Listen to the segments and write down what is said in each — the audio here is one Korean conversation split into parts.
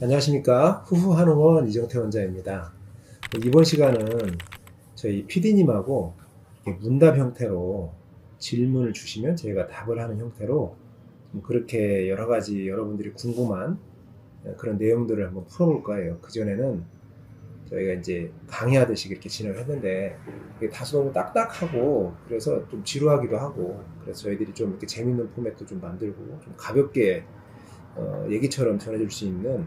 안녕하십니까. 후후한의원 이정태 원장입니다. 이번 시간은 저희 PD님하고 문답 형태로 질문을 주시면 저희가 답을 하는 형태로 좀 그렇게 여러 가지 여러분들이 궁금한 그런 내용들을 한번 풀어볼 거예요. 그전에는 저희가 이제 강의하듯이 이렇게 진행을 했는데 이게 다소 너무 딱딱하고 그래서 좀 지루하기도 하고 그래서 저희들이 좀 이렇게 재밌는 포맷도 좀 만들고 좀 가볍게 얘기처럼 전해줄 수 있는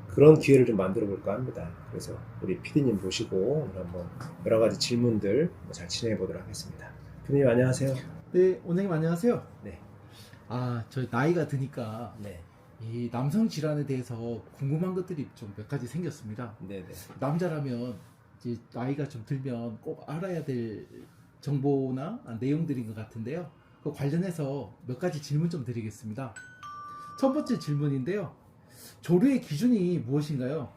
그런 기회를 좀 만들어 볼까 합니다. 그래서 우리 PD님 모시고 오늘 한번 여러 가지 질문들 잘 진행해 보도록 하겠습니다. PD님 안녕하세요. 네, 원장님 안녕하세요. 네. 저 나이가 드니까 네. 이 남성 질환에 대해서 궁금한 것들이 좀 몇 가지 생겼습니다. 네네. 남자라면 이제 나이가 좀 들면 꼭 알아야 될 정보나 내용들인 것 같은데요. 그 관련해서 몇 가지 질문 좀 드리겠습니다. 첫 번째 질문인데요. 조류의 기준이 무엇인가요?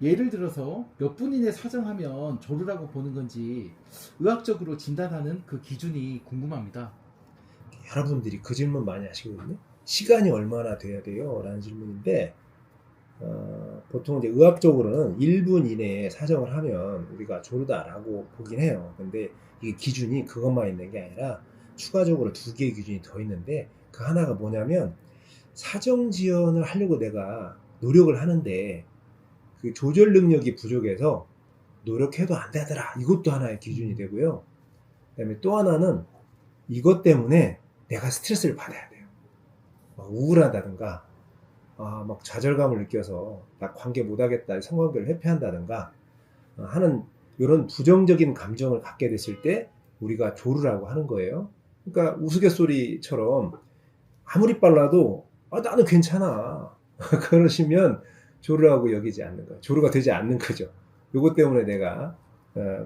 예를 들어서 몇 분 이내 사정하면 조류라고 보는 건지 의학적으로 진단하는 그 기준이 궁금합니다. 여러분들이 그 질문 많이 하시거든요. 시간이 얼마나 돼야 돼요? 라는 질문인데 보통 이제 의학적으로는 1분 이내에 사정을 하면 우리가 조르다라고 보긴 해요. 근데 이게 기준이 그것만 있는 게 아니라 추가적으로 두 개의 기준이 더 있는데 그 하나가 뭐냐면 사정 지연을 하려고 내가 노력을 하는데 그 조절 능력이 부족해서 노력해도 안 되더라. 이것도 하나의 기준이 되고요. 그다음에 또 하나는 이것 때문에 내가 스트레스를 받아야 돼요. 막 우울하다든가 막 좌절감을 느껴서 나 관계 못하겠다, 성관계를 회피한다든가 하는 이런 부정적인 감정을 갖게 됐을 때 우리가 조르라고 하는 거예요. 그러니까 우스갯소리처럼 아무리 빨라도 나는 괜찮아 그러시면 조르라고 여기지 않는 거예요. 조르가 되지 않는 거죠. 요것 때문에 내가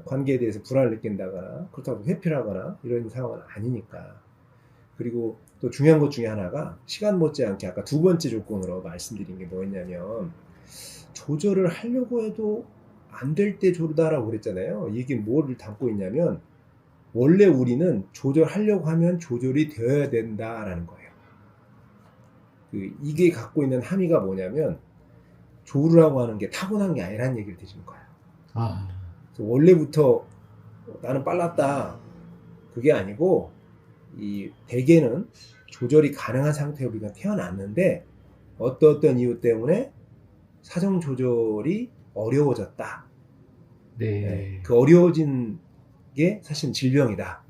관계에 대해서 불안을 느낀다거나 그렇다고 회피를 하거나 이런 상황은 아니니까. 그리고 또 중요한 것 중에 하나가 시간 못지않게 아까 두 번째 조건으로 말씀드린 게 뭐였냐면 조절을 하려고 해도 안 될 때 조르다라고 그랬잖아요. 이게 뭐를 담고 있냐면 원래 우리는 조절하려고 하면 조절이 되어야 된다라는 거예요. 이게 갖고 있는 함의가 뭐냐면 조르라고 하는 게 타고난 게 아니라는 얘기를 드리는 거예요. 그래서 원래부터 나는 빨랐다 그게 아니고 이 대개는 조절이 가능한 상태로 우리가 태어났는데 어떤 이유 때문에 사정 조절이 어려워졌다. 네. 그 어려워진 게 사실 질병이다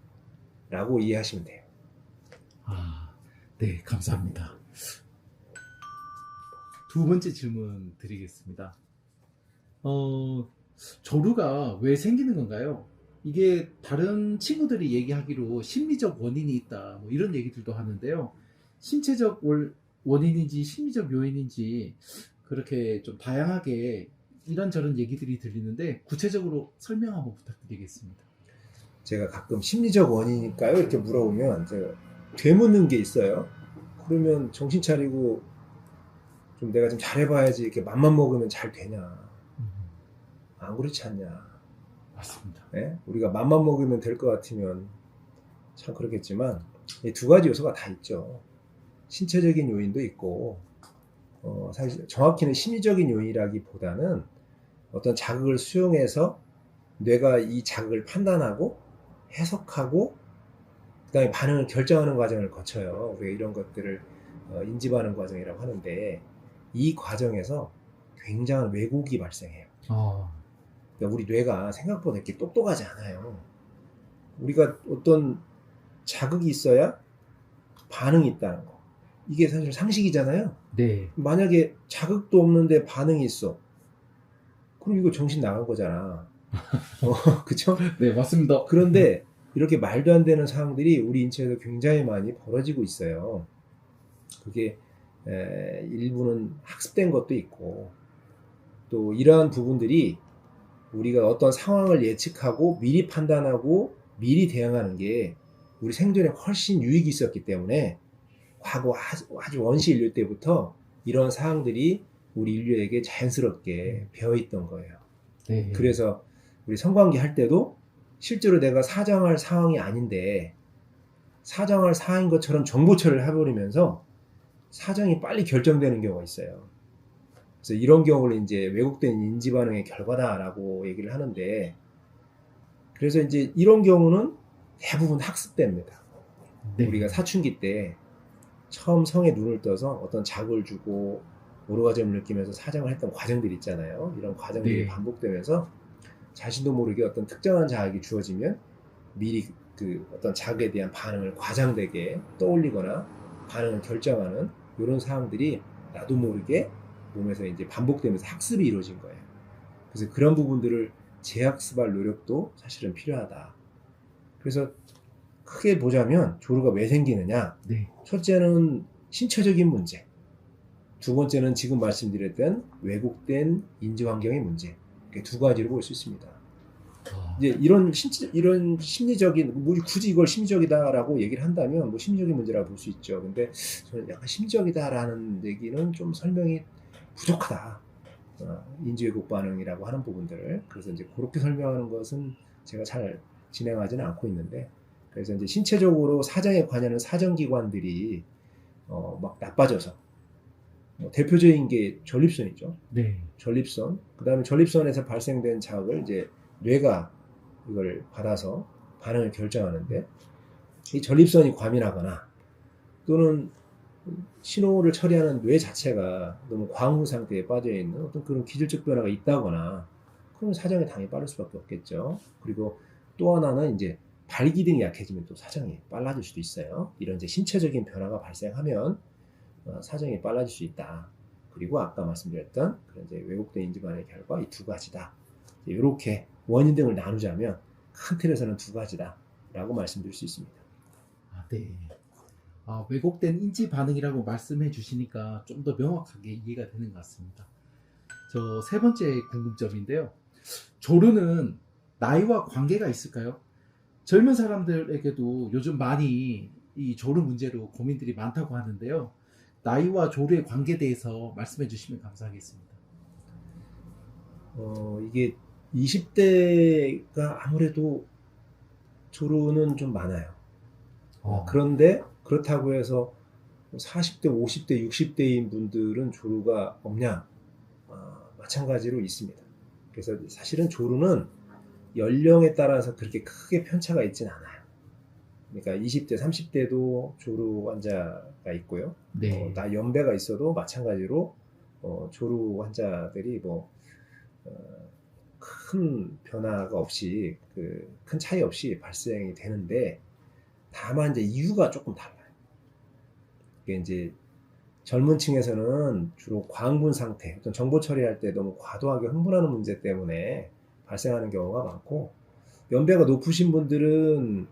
라고 이해하시면 돼요. 네, 감사합니다. 두 번째 질문 드리겠습니다. 조류가 왜 생기는 건가요? 이게 다른 친구들이 얘기하기로 심리적 원인이 있다, 뭐 이런 얘기들도 하는데요. 신체적 원인인지 심리적 요인인지 그렇게 좀 다양하게 이런저런 얘기들이 들리는데 구체적으로 설명 한번 부탁드리겠습니다. 제가 가끔 심리적 원인일까요? 이렇게 물어보면 제가 되묻는 게 있어요. 그러면 정신 차리고 좀 내가 좀 잘해봐야지 이렇게 맘만 먹으면 잘 되냐. 안 그렇지 않냐. 맞습니다. 네? 우리가 맘만 먹으면 될 것 같으면 참 그렇겠지만 이 두 가지 요소가 다 있죠. 신체적인 요인도 있고 사실 정확히는 심리적인 요인이라기보다는 어떤 자극을 수용해서 뇌가 이 자극을 판단하고 해석하고 그다음에 반응을 결정하는 과정을 거쳐요. 우리가 이런 것들을 인지반응 과정이라고 하는데 이 과정에서 굉장한 왜곡이 발생해요. 그러니까 우리 뇌가 생각보다 이렇게 똑똑하지 않아요. 우리가 어떤 자극이 있어야 반응이 있다는 거. 이게 사실 상식이잖아요. 네. 만약에 자극도 없는데 반응이 있어. 그럼 이거 정신 나간 거잖아. 그쵸? 네, 맞습니다. 그런데 이렇게 말도 안 되는 상황들이 우리 인체에서 굉장히 많이 벌어지고 있어요. 그게 일부는 학습된 것도 있고 또 이러한 부분들이 우리가 어떤 상황을 예측하고 미리 판단하고 미리 대응하는 게 우리 생존에 훨씬 유익이 있었기 때문에 과거 아주 원시 인류 때부터 이런 사항들이 우리 인류에게 자연스럽게 배어있던 거예요. 네. 그래서 우리 성관계 할 때도 실제로 내가 사정할 상황이 아닌데 사정할 사항인 것처럼 정보 처리를 해버리면서 사정이 빨리 결정되는 경우가 있어요. 그래서 이런 경우를 이제 왜곡된 인지 반응의 결과다라고 얘기를 하는데, 그래서 이제 이런 경우는 대부분 학습됩니다. 네. 우리가 사춘기 때 처음 성에 눈을 떠서 어떤 자극을 주고 오르가즘을 느끼면서 사정을 했던 과정들이 있잖아요. 이런 과정들이 네. 반복되면서 자신도 모르게 어떤 특정한 자극이 주어지면 미리 그 어떤 자극에 대한 반응을 과장되게 떠올리거나 반응을 결정하는 이런 사항들이 나도 모르게 몸에서 이제 반복되면서 학습이 이루어진 거예요. 그래서 그런 부분들을 재학습할 노력도 사실은 필요하다. 그래서 크게 보자면 조루가 왜 생기느냐? 네. 첫째는 신체적인 문제, 두 번째는 지금 말씀드렸던 왜곡된 인지 환경의 문제. 이렇게 두 가지로 볼 수 있습니다. 이제 이런 심리적인, 뭐 굳이 이걸 심리적이다라고 얘기를 한다면 뭐 심리적인 문제라고 볼 수 있죠. 근데 저는 약간 심리적이다라는 얘기는 좀 설명이 부족하다. 인지 왜곡 반응이라고 하는 부분들을. 그래서 이제 그렇게 설명하는 것은 제가 잘 진행하지는 않고 있는데, 그래서 이제 신체적으로 사정에 관여하는 사정기관들이 막 나빠져서, 대표적인 게 전립선이죠. 네. 전립선. 그 다음에 전립선에서 발생된 자극을 이제 뇌가 이걸 받아서 반응을 결정하는데, 이 전립선이 과민하거나 또는 신호를 처리하는 뇌 자체가 너무 과흥 상태에 빠져 있는 어떤 그런 기질적 변화가 있다거나, 그러면 사정이 당연히 빠를 수밖에 없겠죠. 그리고 또 하나는 이제 발기등이 약해지면 또 사정이 빨라질 수도 있어요. 이런 이제 신체적인 변화가 발생하면 사정이 빨라질 수 있다. 그리고 아까 말씀드렸던 그런 이제 왜곡된 인지반응의 결과 이 두 가지다. 이렇게 원인 등을 나누자면 큰 틀에서는 두 가지다라고 말씀드릴 수 있습니다. 네. 왜곡된 인지 반응이라고 말씀해 주시니까 좀 더 명확하게 이해가 되는 것 같습니다. 저 세 번째 궁금점인데요. 조류는 나이와 관계가 있을까요? 젊은 사람들에게도 요즘 많이 이 조류 문제로 고민들이 많다고 하는데요. 나이와 조류의 관계에 대해서 말씀해 주시면 감사하겠습니다. 이게 20대가 아무래도 조루는 좀 많아요. 그런데 그렇다고 해서 40대, 50대, 60대인 분들은 조루가 없냐? 마찬가지로 있습니다. 그래서 사실은 조루는 연령에 따라서 그렇게 크게 편차가 있진 않아요. 그러니까 20대, 30대도 조루 환자가 있고요. 네. 나 연배가 있어도 마찬가지로 조루 환자들이 뭐 큰 변화가 없이 큰 차이 없이 발생이 되는데, 다만 이제 이유가 조금 달라요. 이게 이제 젊은 층에서는 주로 과흥분 상태, 어떤 정보 처리할 때 너무 과도하게 흥분하는 문제 때문에 발생하는 경우가 많고, 연배가 높으신 분들은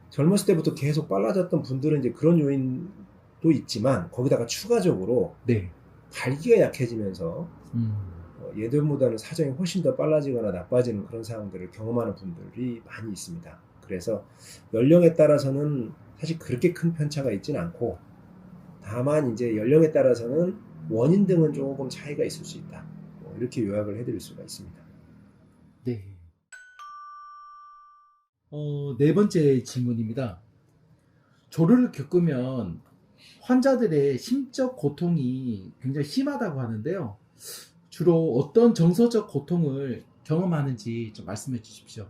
젊었을 때부터 계속 빨라졌던 분들은 이제 그런 요인도 있지만, 거기다가 추가적으로 네. 발기가 약해지면서 음. 예전보다는 사정이 훨씬 더 빨라지거나 나빠지는 그런 상황들을 경험하는 분들이 많이 있습니다. 그래서 연령에 따라서는 사실 그렇게 큰 편차가 있지는 않고, 다만 이제 연령에 따라서는 원인 등은 조금 차이가 있을 수 있다. 이렇게 요약을 해드릴 수가 있습니다. 네. 네 번째 질문입니다. 조류를 겪으면 환자들의 심적 고통이 굉장히 심하다고 하는데요. 주로 어떤 정서적 고통을 경험하는지 좀 말씀해 주십시오.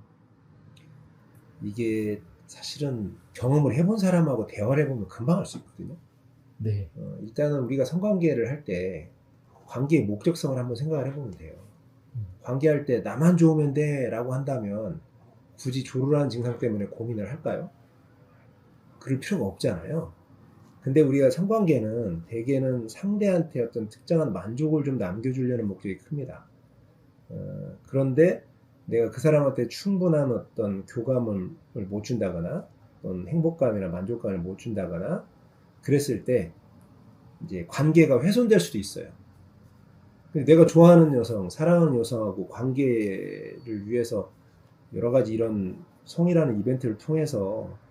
이게 사실은 경험을 해본 사람하고 대화를 해보면 금방 알 수 있거든요. 네. 일단은 우리가 성관계를 할 때 관계의 목적성을 한번 생각을 해보면 돼요. 관계할 때 나만 좋으면 돼 라고 한다면 굳이 조루라는 증상 때문에 고민을 할까요? 그럴 필요가 없잖아요. 근데 우리가 성관계는 대개는 상대한테 어떤 특정한 만족을 좀 남겨주려는 목적이 큽니다. 그런데 내가 그 사람한테 충분한 어떤 교감을 못 준다거나 어떤 행복감이나 만족감을 못 준다거나 그랬을 때 이제 관계가 훼손될 수도 있어요. 근데 내가 좋아하는 여성, 사랑하는 여성하고 관계를 위해서 여러 가지 이런 성이라는 이벤트를 통해서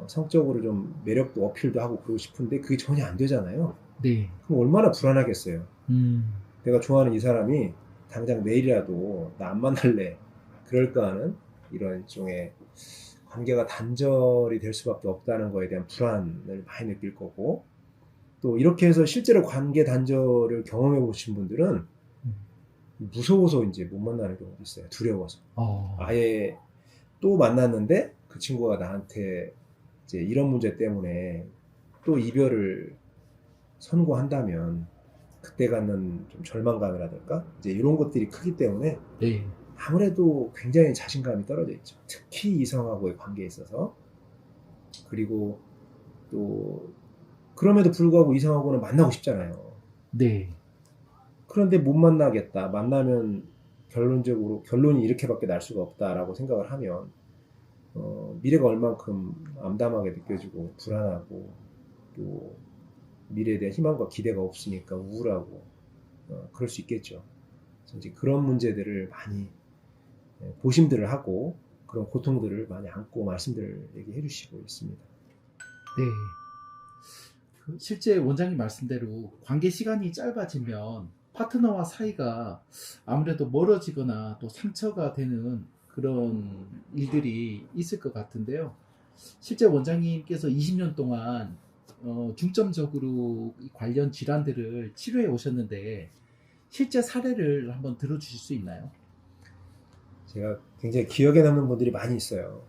성적으로 좀 매력도 어필도 하고 그러고 싶은데 그게 전혀 안 되잖아요. 네. 그럼 얼마나 불안하겠어요. 음. 내가 좋아하는 이 사람이 당장 내일이라도 나 안 만날래 그럴까 하는 이런 일종의 관계가 단절이 될 수밖에 없다는 거에 대한 불안을 많이 느낄 거고, 또 이렇게 해서 실제로 관계 단절을 경험해 보신 분들은 무서워서 이제 못 만나는 경우도 있어요. 두려워서. 아예 또 만났는데 그 친구가 나한테 이제 이런 문제 때문에 또 이별을 선고한다면 그때 갖는 좀 절망감이라든가 이제 이런 것들이 크기 때문에 네. 아무래도 굉장히 자신감이 떨어져 있죠. 특히 이성하고의 관계에 있어서. 그리고 또 그럼에도 불구하고 이성하고는 만나고 싶잖아요. 네. 그런데 못 만나겠다. 만나면 결론적으로 결론이 이렇게밖에 날 수가 없다라고 생각을 하면 미래가 얼만큼 암담하게 느껴지고 불안하고 또 미래에 대한 희망과 기대가 없으니까 우울하고 그럴 수 있겠죠. 그래서 이제 그런 문제들을 많이 고심들을 하고 그런 고통들을 많이 안고 말씀들을 얘기해 주시고 있습니다. 네. 실제 원장님 말씀대로 관계 시간이 짧아지면 파트너와 사이가 아무래도 멀어지거나 또 상처가 되는 그런 일들이 있을 것 같은데요. 실제 원장님께서 20년 동안 중점적으로 이 관련 질환들을 치료해 오셨는데 실제 사례를 한번 들어주실 수 있나요? 제가 굉장히 기억에 남는 분들이 많이 있어요.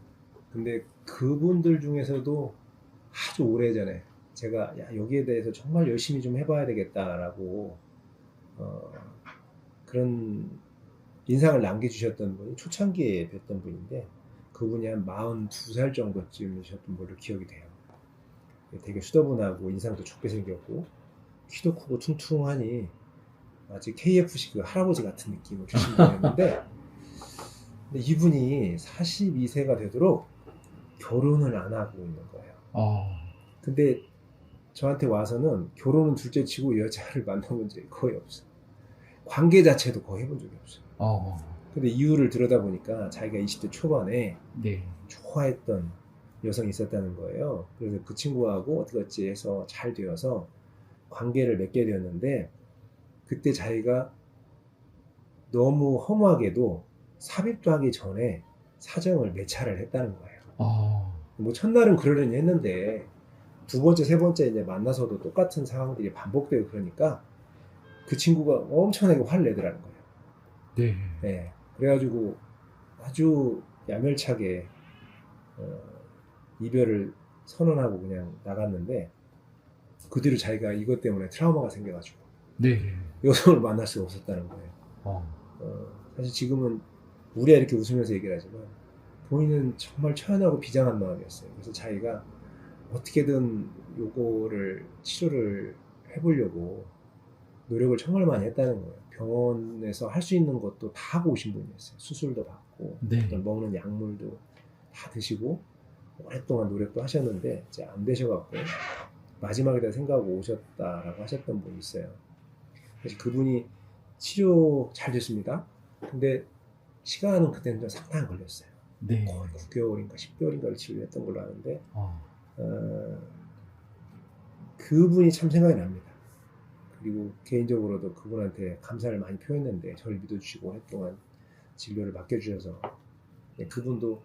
근데 그분들 중에서도 아주 오래전에 제가 여기에 대해서 정말 열심히 좀 해봐야 되겠다라고 그런 인상을 남겨주셨던 분이 초창기에 뵀던 분인데 그분이 한 42살 정도쯤이셨던 걸로 기억이 돼요. 되게 수더분하고 인상도 좋게 생겼고 키도 크고 퉁퉁하니 마치 KFC 그 할아버지 같은 느낌을 주신 분이었는데 근데 이분이 42세가 되도록 결혼을 안 하고 있는 거예요. 근데 저한테 와서는 결혼은 둘째 치고 여자를 만나본 적이 거의 없어요. 관계 자체도 거의 해본 적이 없어요. 근데 이유를 들여다보니까 자기가 20대 초반에 네. 좋아했던 여성이 있었다는 거예요. 그래서 그 친구하고 어떻게 해서 잘 되어서 관계를 맺게 되었는데 그때 자기가 너무 허무하게도 삽입도 하기 전에 사정을 매차를 했다는 거예요. 뭐 첫날은 그러려니 했는데 두 번째, 세 번째 이제 만나서도 똑같은 상황들이 반복되고 그러니까 그 친구가 엄청나게 화를 내더라는 거예요. 네. 네. 그래가지고 아주 야멸차게 이별을 선언하고 그냥 나갔는데 그 뒤로 자기가 이것 때문에 트라우마가 생겨가지고 네. 여성을 만날 수가 없었다는 거예요. 사실 지금은 우리야 이렇게 웃으면서 얘기를 하지만 본인은 정말 처연하고 비장한 마음이었어요. 그래서 자기가 어떻게든 요거를 치료를 해보려고 노력을 정말 많이 했다는 거예요. 병원에서 할 수 있는 것도 다 하고 오신 분이었어요. 수술도 받고 네. 어떤 먹는 약물도 다 드시고 오랫동안 노력도 하셨는데 이제 안 되셔갖고 마지막에다 생각하고 오셨다라고 하셨던 분이 있어요. 그래서 그분이 치료 잘 됐습니다. 근데 시간은 그때는 좀 상당히 걸렸어요. 네. 거의 9개월인가 10개월인가를 치료를 했던 걸로 아는데 그분이 참 생각이 납니다. 그리고 개인적으로도 그분한테 감사를 많이 표했는데 저를 믿어주시고 오랫동안 진료를 맡겨주셔서 그분도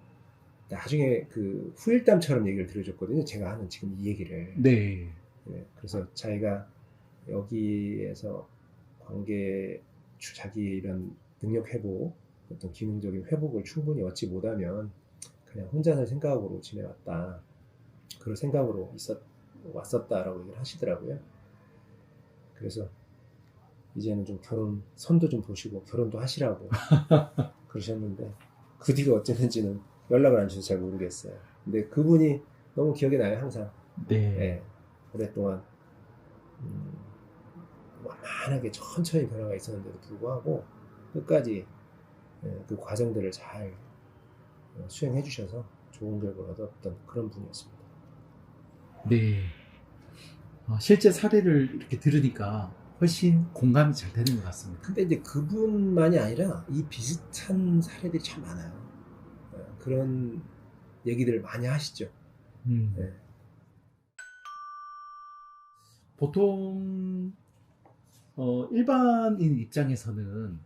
나중에 그 후일담처럼 얘기를 들어줬거든요. 제가 하는 지금 이 얘기를. 네. 그래서 자기가 여기에서 관계 자기 이런 능력 회복, 어떤 기능적인 회복을 충분히 얻지 못하면 그냥 혼자 살 생각으로 지내왔다. 그런 생각으로 왔었다라고 얘기를 하시더라고요. 그래서 이제는 좀 결혼 선도 좀 보시고 결혼도 하시라고 그러셨는데 그 뒤로 어쨌는지는 연락을 안 주셔서 잘 모르겠어요. 근데 그분이 너무 기억에 나요, 항상. 네. 오랫동안 완만하게 천천히 변화가 있었는데도 불구하고 끝까지 그 과정들을 잘 수행해 주셔서 좋은 결과를 얻었던 그런 분이었습니다. 네. 실제 사례를 이렇게 들으니까 훨씬 공감이 잘 되는 것 같습니다. 근데 이제 그분만이 아니라 이 비슷한 사례들이 참 많아요. 그런 얘기들을 많이 하시죠. 네. 보통 일반인 입장에서는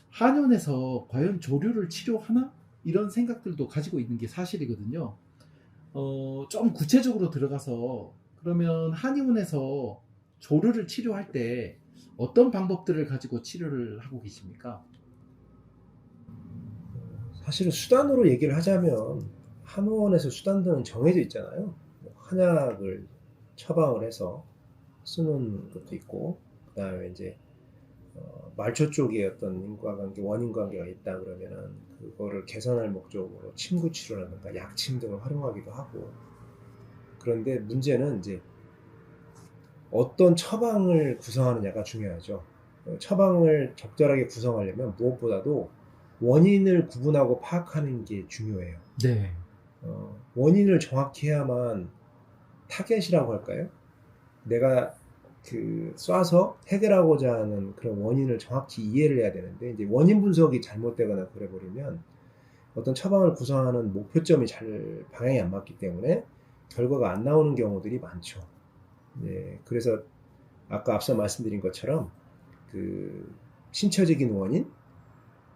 한의원에서 과연 조류를 치료하나? 이런 생각들도 가지고 있는 게 사실이거든요. 좀 구체적으로 들어가서 그러면 한의원에서 조류를 치료할 때 어떤 방법들을 가지고 치료를 하고 계십니까? 사실은 수단으로 얘기를 하자면 한의원에서 수단들은 정해져 있잖아요. 뭐 한약을 처방을 해서 쓰는 것도 있고, 그다음에 이제 말초 쪽에 어떤 인과관계, 원인관계가 있다 그러면은 그거를 개선할 목적으로 침구 치료라든가 약침 등을 활용하기도 하고. 그런데 문제는 이제 어떤 처방을 구성하느냐가 중요하죠. 처방을 적절하게 구성하려면 무엇보다도 원인을 구분하고 파악하는 게 중요해요. 네. 원인을 정확히 해야만 타겟이라고 할까요? 내가 쏴서 해결하고자 하는 그런 원인을 정확히 이해를 해야 되는데, 이제 원인 분석이 잘못되거나 그래 버리면 어떤 처방을 구성하는 목표점이 잘 방향이 안 맞기 때문에 결과가 안 나오는 경우들이 많죠. 네, 그래서 아까 앞서 말씀드린 것처럼 신체적인 원인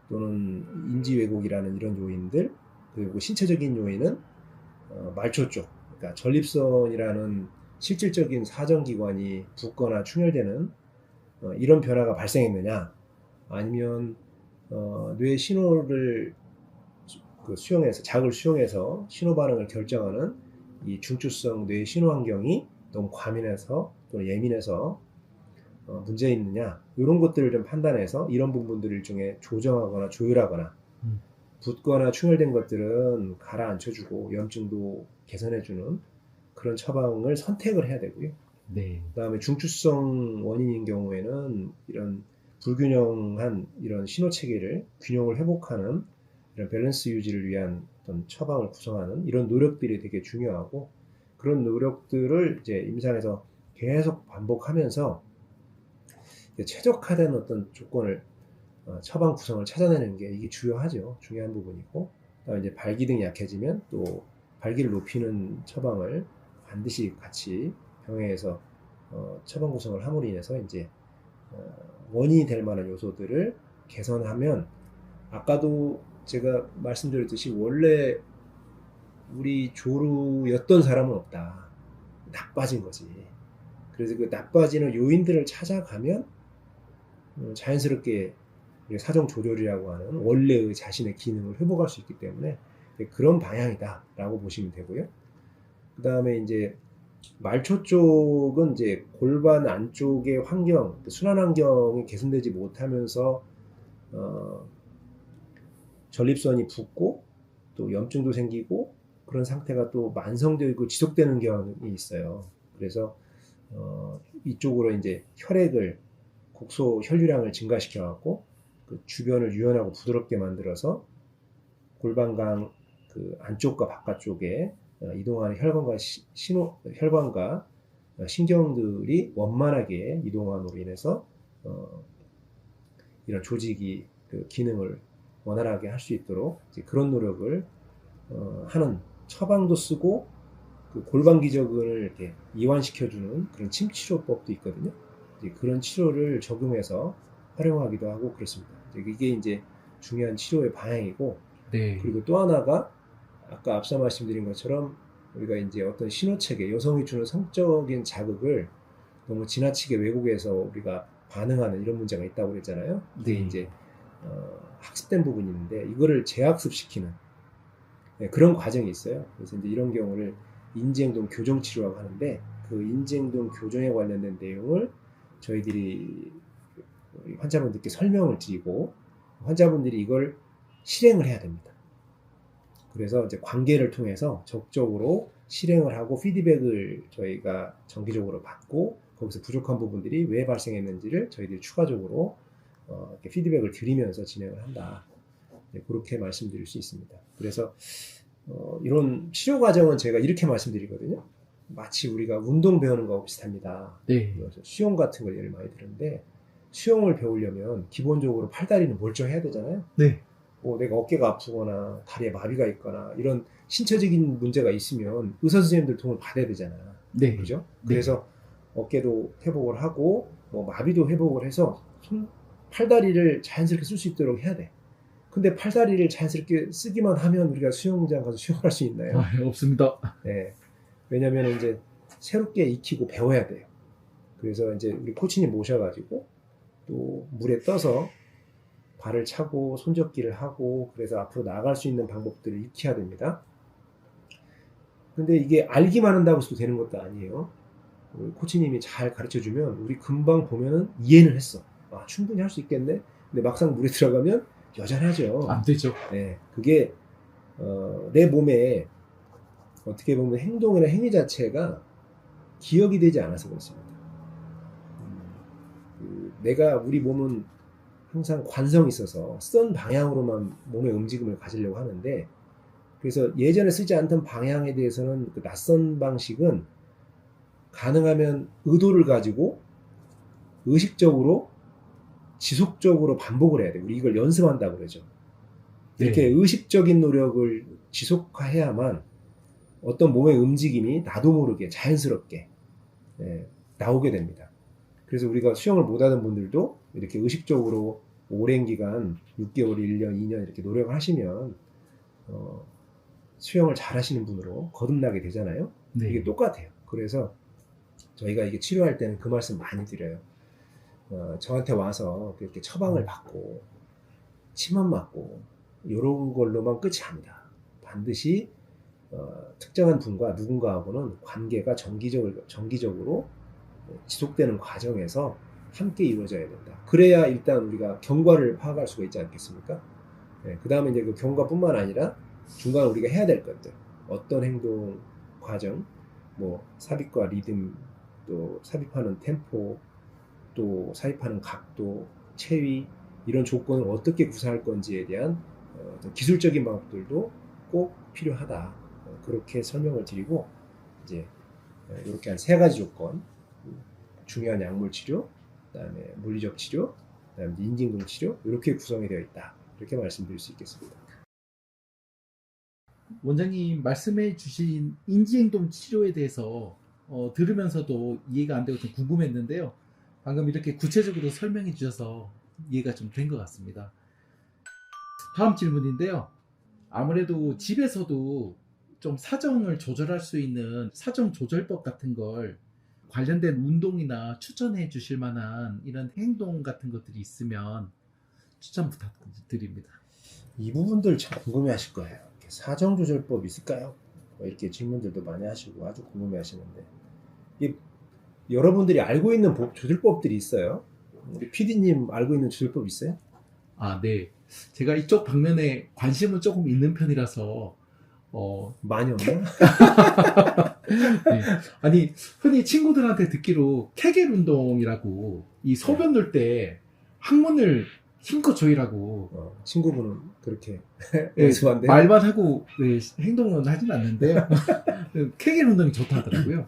또는 인지 왜곡이라는 이런 요인들, 그리고 신체적인 요인은 말초 쪽, 그러니까 전립선이라는 실질적인 사정기관이 붓거나 충혈되는 이런 변화가 발생했느냐, 아니면 뇌 신호를 수용해서, 자극을 수용해서 신호 반응을 결정하는 이 중추성 뇌 신호 환경이 너무 과민해서 또는 예민해서 문제 있느냐, 이런 것들을 좀 판단해서 이런 부분들을 일종의 조정하거나 조율하거나, 붓거나 충혈된 것들은 가라앉혀주고 염증도 개선해주는 그런 처방을 선택을 해야 되고요. 네. 그다음에 중추성 원인인 경우에는 이런 불균형한 이런 신호 체계를 균형을 회복하는 이런 밸런스 유지를 위한 어떤 처방을 구성하는 이런 노력들이 되게 중요하고, 그런 노력들을 이제 임상에서 계속 반복하면서 최적화된 어떤 조건을 처방 구성을 찾아내는 게 이게 중요한 부분이고, 그다음에 이제 발기 등이 약해지면 또 발기를 높이는 처방을 반드시 같이 병행해서 처방 구성을 함으로 인해서 이제 원인이 될 만한 요소들을 개선하면, 아까도 제가 말씀드렸듯이 원래 우리 조루였던 사람은 없다. 나빠진 거지. 그래서 그 나빠지는 요인들을 찾아가면 자연스럽게 사정 조절이라고 하는 원래의 자신의 기능을 회복할 수 있기 때문에 그런 방향이다라고 보시면 되고요. 그 다음에 이제 말초 쪽은 이제 골반 안쪽의 환경, 순환 환경이 개선되지 못하면서 전립선이 붓고 또 염증도 생기고 그런 상태가 또 만성되고 지속되는 경향이 있어요. 그래서 이쪽으로 이제 혈액을, 국소 혈류량을 증가시켜 갖고 그 주변을 유연하고 부드럽게 만들어서 골반강 안쪽과 바깥쪽에 이동하는 혈관과 신경들이 원만하게 이동함으로 인해서 이런 조직이 기능을 원활하게 할 수 있도록 그런 노력을 하는 처방도 쓰고, 골반 기저근을 이렇게 이완시켜주는 그런 침치료법도 있거든요. 그런 치료를 적용해서 활용하기도 하고 그렇습니다. 이게 이제 중요한 치료의 방향이고, 네. 그리고 또 하나가 아까 앞서 말씀드린 것처럼 우리가 이제 어떤 신호체계, 여성이 주는 성적인 자극을 너무 지나치게 왜곡해서 우리가 반응하는 이런 문제가 있다고 그랬잖아요. 이게 이제 학습된 부분이 있는데 이거를 재학습시키는 그런 과정이 있어요. 그래서 이제 이런 경우를 인지행동 교정 치료라고 하는데, 그 인지행동 교정에 관련된 내용을 저희들이 환자분들께 설명을 드리고 환자분들이 이걸 실행을 해야 됩니다. 그래서 이제 관계를 통해서 적극적으로 실행을 하고 피드백을 저희가 정기적으로 받고, 거기서 부족한 부분들이 왜 발생했는지를 저희들이 추가적으로 이렇게 피드백을 드리면서 진행을 한다. 그렇게 말씀드릴 수 있습니다. 그래서 이런 치료 과정은 제가 이렇게 말씀드리거든요. 마치 우리가 운동 배우는 거하고 비슷합니다. 네. 수영 같은 걸 예를 많이 드는데, 수영을 배우려면 기본적으로 팔다리는 멀쩡해야 되잖아요. 네. 내가 어깨가 아프거나 다리에 마비가 있거나 이런 신체적인 문제가 있으면 의사 선생님들 도움을 받아야 되잖아. 네. 그죠? 네. 그래서 어깨도 회복을 하고 마비도 회복을 해서 팔다리를 자연스럽게 쓸 수 있도록 해야 돼. 근데 팔다리를 자연스럽게 쓰기만 하면 우리가 수영장 가서 수영할 수 있나요? 없습니다. 네. 왜냐면 이제 새롭게 익히고 배워야 돼요. 그래서 이제 우리 코치님 모셔가지고 또 물에 떠서 발을 차고 손잡기를 하고 그래서 앞으로 나아갈 수 있는 방법들을 익혀야 됩니다. 근데 이게 알기만 한다고 해서 되는 것도 아니에요. 코치님이 잘 가르쳐주면 우리 금방 보면은 이해는 했어. 아, 충분히 할 수 있겠네. 근데 막상 물에 들어가면 여전하죠. 안 되죠. 네, 그게 내 몸에 어떻게 보면 행동이나 행위 자체가 기억이 되지 않아서 그렇습니다. 내가 우리 몸은 항상 관성이 있어서 쓴 방향으로만 몸의 움직임을 가지려고 하는데 그래서 예전에 쓰지 않던 방향에 대해서는 그 낯선 방식은 가능하면 의도를 가지고 의식적으로 지속적으로 반복을 해야 돼요. 우리 이걸 연습한다고 그러죠. 이렇게 네. 의식적인 노력을 지속해야만 어떤 몸의 움직임이 나도 모르게 자연스럽게 나오게 됩니다. 그래서 우리가 수영을 못하는 분들도 이렇게 의식적으로 오랜 기간 6개월, 1년, 2년 이렇게 노력을 하시면 수영을 잘 하시는 분으로 거듭나게 되잖아요. 네. 이게 똑같아요. 그래서 저희가 이게 치료할 때는 그 말씀 많이 드려요. 저한테 와서 이렇게 처방을 받고 침만 맞고 이런 걸로만 끝이 아니다. 반드시 특정한 분과 누군가하고는 관계가 정기적으로 지속되는 과정에서 함께 이루어져야 된다. 그래야 일단 우리가 경과를 파악할 수가 있지 않겠습니까? 네, 그 다음에 이제 그 경과뿐만 아니라 중간에 우리가 해야 될 것들, 어떤 행동 과정, 뭐 삽입과 리듬, 또 삽입하는 템포, 또 삽입하는 각도, 체위 이런 조건을 어떻게 구사할 건지에 대한 기술적인 방법들도 꼭 필요하다. 그렇게 설명을 드리고 이제 이렇게 한 3가지 조건, 중요한 약물 치료, 그다음에 물리적 치료, 그다음에 인진공 치료 이렇게 구성이 되어 있다. 이렇게 말씀드릴 수 있겠습니다. 원장님 말씀해 주신 인지행동 치료에 대해서 들으면서도 이해가 안 되고 좀 궁금했는데요. 방금 이렇게 구체적으로 설명해 주셔서 이해가 좀 된 것 같습니다. 다음 질문인데요. 아무래도 집에서도 좀 사정을 조절할 수 있는 사정 조절법 같은 걸 관련된 운동이나 추천해 주실 만한 이런 행동 같은 것들이 있으면 추천 부탁드립니다. 이 부분들 참 궁금해하실 거예요. 사정조절법 있을까요? 이렇게 질문들도 많이 하시고 아주 궁금해하시는데 여러분들이 알고 있는 조절법들이 있어요. 우리 PD님 알고 있는 조절법 있어요? 아, 네. 제가 이쪽 방면에 관심은 조금 있는 편이라서 많이 없나? 네. 아니 흔히 친구들한테 듣기로 케겔 운동이라고 이 소변 넣을 때 항문을 힘껏 조이라고 친구분은 그렇게 네, 연습한대요? 말만 하고 네, 행동은 하진 않는데요. 케겔 운동이 좋다 하더라고요.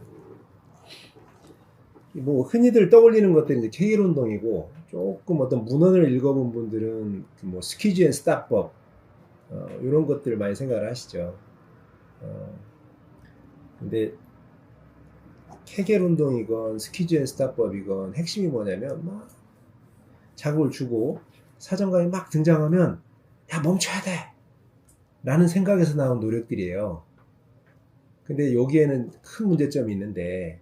뭐 흔히들 떠올리는 것들이 이제 케겔 운동이고 조금 어떤 문헌을 읽어본 분들은 뭐 스퀴즈 앤 스탑법 이런 것들을 많이 생각을 하시죠. 근데 케겔 운동이건 스퀴즈 앤 스탑법이건 핵심이 뭐냐면 막 자극을 주고 사정감이 막 등장하면 야 멈춰야 돼 라는 생각에서 나온 노력들이에요. 근데 여기에는 큰 문제점이 있는데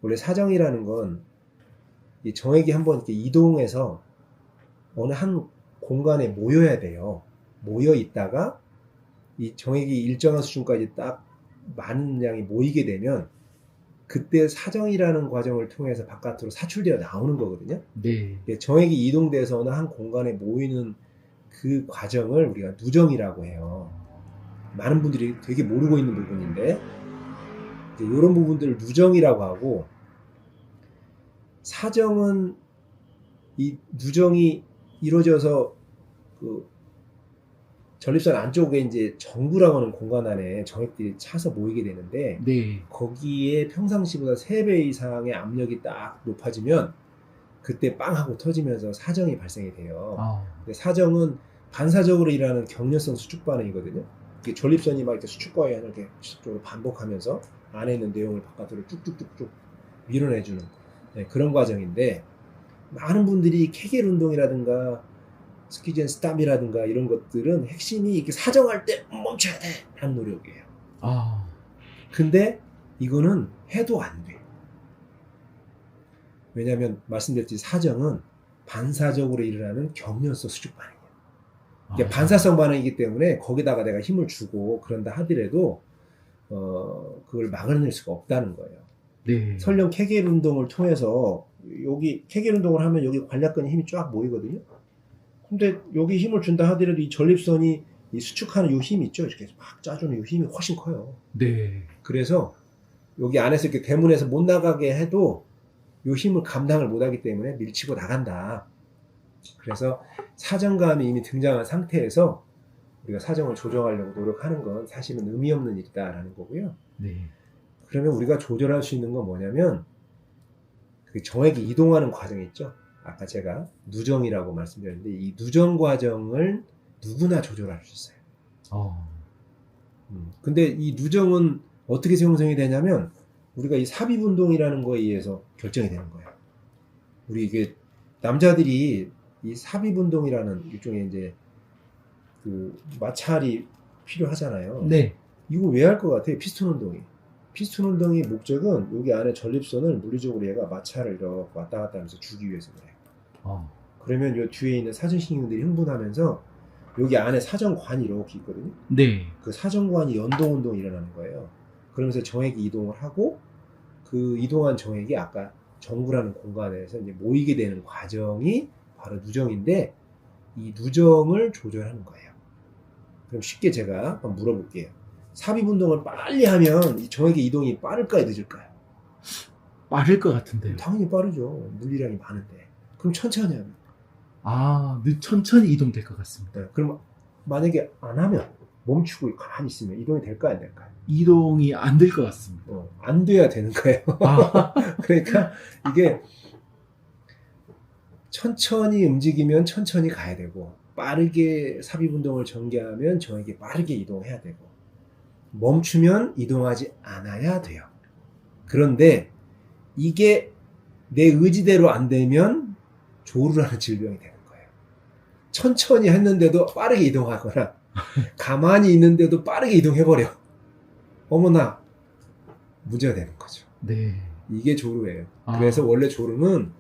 원래 사정이라는 건 이 정액이 한번 이렇게 이동해서 어느 한 공간에 모여야 돼요. 모여 있다가 이 정액이 일정한 수준까지 딱 많은 양이 모이게 되면 그때 사정이라는 과정을 통해서 바깥으로 사출되어 나오는 거거든요. 네. 정액이 이동돼서 어느 한 공간에 모이는 그 과정을 우리가 누정이라고 해요. 많은 분들이 되게 모르고 있는 부분인데 이런 부분들을 누정이라고 하고 사정은 이 누정이 이루어져서 그 전립선 안쪽에 이제 정구라고 하는 공간 안에 정액들이 차서 모이게 되는데 네. 거기에 평상시보다 3배 이상의 압력이 딱 높아지면 그때 빵 하고 터지면서 사정이 발생이 돼요. 근데 사정은 반사적으로 일어나는 경련성 수축 반응이거든요. 이게 전립선이 막 이렇게 수축과에 이렇게 지속적으로 반복하면서 안에 있는 내용을 바깥으로 쭉쭉쭉쭉 밀어내주는 그런 과정인데 많은 분들이 케겔 운동이라든가 스퀴즈 앤 스탑이라든가 이런 것들은 핵심이 이렇게 사정할 때 멈춰야 돼 하는 노력이에요. 근데 이거는 해도 안 돼. 왜냐하면 말씀드렸듯이 사정은 반사적으로 일어나는 경련성 수축 반응이에요. 이게 반사성 반응이기 때문에 거기다가 내가 힘을 주고 그런다 하더라도 그걸 막아낼 수가 없다는 거예요. 네. 설령 케겔 운동을 통해서 여기 케겔 운동을 하면 여기 관략근에 힘이 쫙 모이거든요. 근데 여기 힘을 준다 하더라도 이 전립선이 이 수축하는 이 힘이 있죠. 이렇게 막 짜주는 이 힘이 훨씬 커요. 네. 그래서 여기 안에서 이렇게 대문에서 못 나가게 해도 이 힘을 감당을 못하기 때문에 밀치고 나간다. 그래서 사정감이 이미 등장한 상태에서 우리가 사정을 조정하려고 노력하는 건 사실은 의미 없는 일이다라는 거고요. 네. 그러면 우리가 조절할 수 있는 건 뭐냐면 그 정액이 이동하는 과정이 있죠. 아까 제가 누정이라고 말씀드렸는데 이 누정 과정을 누구나 조절할 수 있어요. 근데 이 누정은 어떻게 형성이 되냐면 우리가 이 삽입 운동이라는 거에 의해서 결정이 되는 거예요. 우리 이게 남자들이 이 삽입 운동이라는 일종의 이제 그 마찰이 필요하잖아요. 네. 이거 왜 할 것 같아요? 피스톤 운동이. 피스톤 운동의 목적은 여기 안에 전립선을 물리적으로 얘가 마찰을 이렇게 왔다 갔다 하면서 주기 위해서 그래요. 그러면 요 뒤에 있는 사정신경들이 흥분하면서 여기 안에 사정관이 이렇게 있거든요. 네. 그 사정관이 연동운동이 일어나는 거예요. 그러면서 정액이 이동을 하고 그 이동한 정액이 아까 정부라는 공간에서 이제 모이게 되는 과정이 바로 누정인데 이 누정을 조절하는 거예요. 그럼 쉽게 제가 한번 물어볼게요. 삽입 운동을 빨리 하면 이 정액의 이동이 빠를까요, 늦을까요? 빠를 것 같은데요. 당연히 빠르죠. 물리량이 많은데. 그럼 천천히 하면. 천천히 이동될 것 같습니다. 네. 그럼 만약에 안 하면 멈추고 가만히 있으면 이동이 될까요, 안 될까요? 이동이 안 될 것 같습니다. 안 돼야 되는 거예요. 그러니까 이게 천천히 움직이면 천천히 가야 되고 빠르게 삽입 운동을 전개하면 정액이 빠르게 이동해야 되고 멈추면 이동하지 않아야 돼요. 그런데 이게 내 의지대로 안 되면 조루라는 질병이 되는 거예요. 천천히 했는데도 빠르게 이동하거나 가만히 있는데도 빠르게 이동해버려. 어머나 문제가 되는 거죠. 네. 이게 조루예요. 그래서 원래 조루는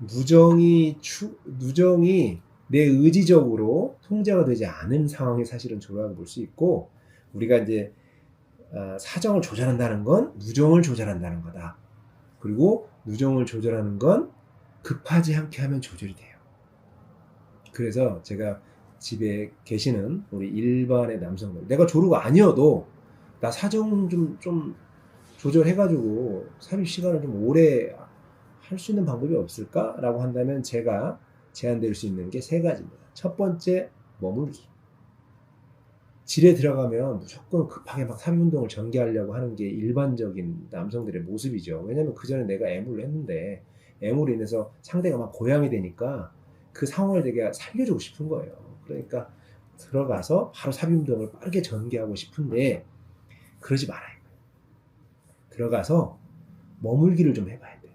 누정이 내 의지적으로 통제가 되지 않은 상황이 사실은 조루라고 볼 수 있고 우리가 이제 사정을 조절한다는 건 누정을 조절한다는 거다. 그리고 누정을 조절하는 건 급하지 않게 하면 조절이 돼요. 그래서 제가 집에 계시는 우리 일반의 남성들 내가 조루가 아니어도 나 사정 좀 조절해가지고 삽입 시간을 좀 오래 할 수 있는 방법이 없을까? 라고 한다면 제가 제안드릴 수 있는 게 세 가지입니다. 첫 번째, 머물기. 질에 들어가면 무조건 급하게 막 삽입 운동을 전개하려고 하는 게 일반적인 남성들의 모습이죠. 왜냐면 그 전에 내가 애무를 했는데 애무로 인해서 상대가 막 고양이 되니까 그 상황을 되게 살려주고 싶은 거예요. 그러니까 들어가서 바로 삽입 운동을 빠르게 전개하고 싶은데 그러지 말아요. 들어가서 머물기를 좀 해봐야 돼.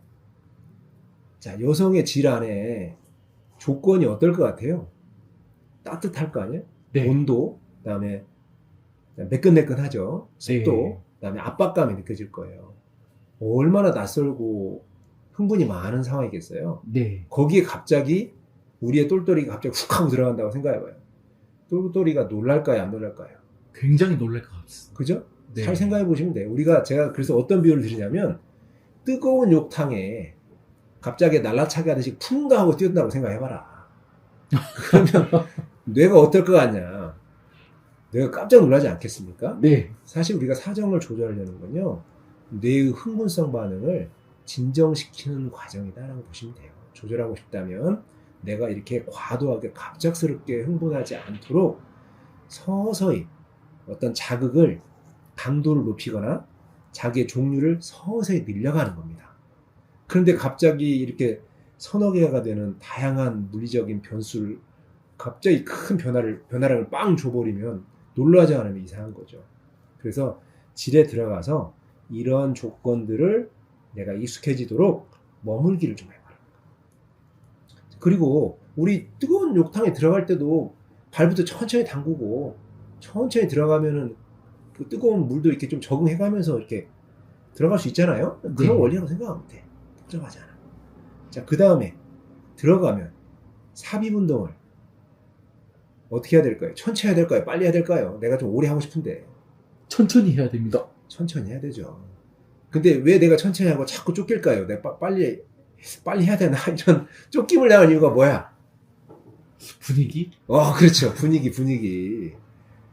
자, 여성의 질 안에 조건이 어떨 것 같아요? 따뜻할 거 아니에요? 네. 온도, 그다음에 매끈매끈하죠. 습도, 네. 그다음에 압박감이 느껴질 거예요. 얼마나 낯설고 흥분이 많은 상황이겠어요. 네. 거기에 갑자기 우리의 똘똘이가 갑자기 훅 하고 들어간다고 생각해봐요. 똘똘이가 놀랄까요, 안 놀랄까요? 굉장히 놀랄 것 같습니다. 그죠? 네. 잘 생각해 보시면 돼요. 제가 그래서 어떤 비유를 드리냐면 뜨거운 욕탕에 갑자기 날라차게 하듯이 쿵가 하고 뛰어든다고 생각해봐라. 그러면 뇌가 어떨 것 같냐? 뇌가 깜짝 놀라지 않겠습니까? 네. 사실 우리가 사정을 조절하려는 건요. 뇌의 흥분성 반응을 진정시키는 과정이다라고 보시면 돼요. 조절하고 싶다면 내가 이렇게 과도하게 갑작스럽게 흥분하지 않도록 서서히 어떤 자극을 강도를 높이거나 자기의 종류를 서서히 늘려가는 겁니다. 그런데 갑자기 이렇게 서너 개가 되는 다양한 물리적인 변수를 갑자기 큰 변화량을 빵 줘버리면 놀라지 않으면 이상한 거죠. 그래서 질에 들어가서 이런 조건들을 내가 익숙해지도록 머물기를 좀 해봐라. 그리고 우리 뜨거운 욕탕에 들어갈 때도 발부터 천천히 담그고 천천히 들어가면은 그 뜨거운 물도 이렇게 좀 적응해가면서 이렇게 들어갈 수 있잖아요. 그런 네. 원리라고 생각하면 돼. 복잡하지 않아. 자, 그 다음에 들어가면 삽입 운동을 어떻게 해야 될까요? 천천히 해야 될까요? 빨리 해야 될까요? 내가 좀 오래 하고 싶은데 천천히 해야 됩니다. 천천히 해야 되죠. 근데 왜 내가 천천히 하고 자꾸 쫓길까요? 내가 빨리 해야 되나? 이런 쫓김을 당한 이유가 뭐야? 분위기? 그렇죠. 분위기.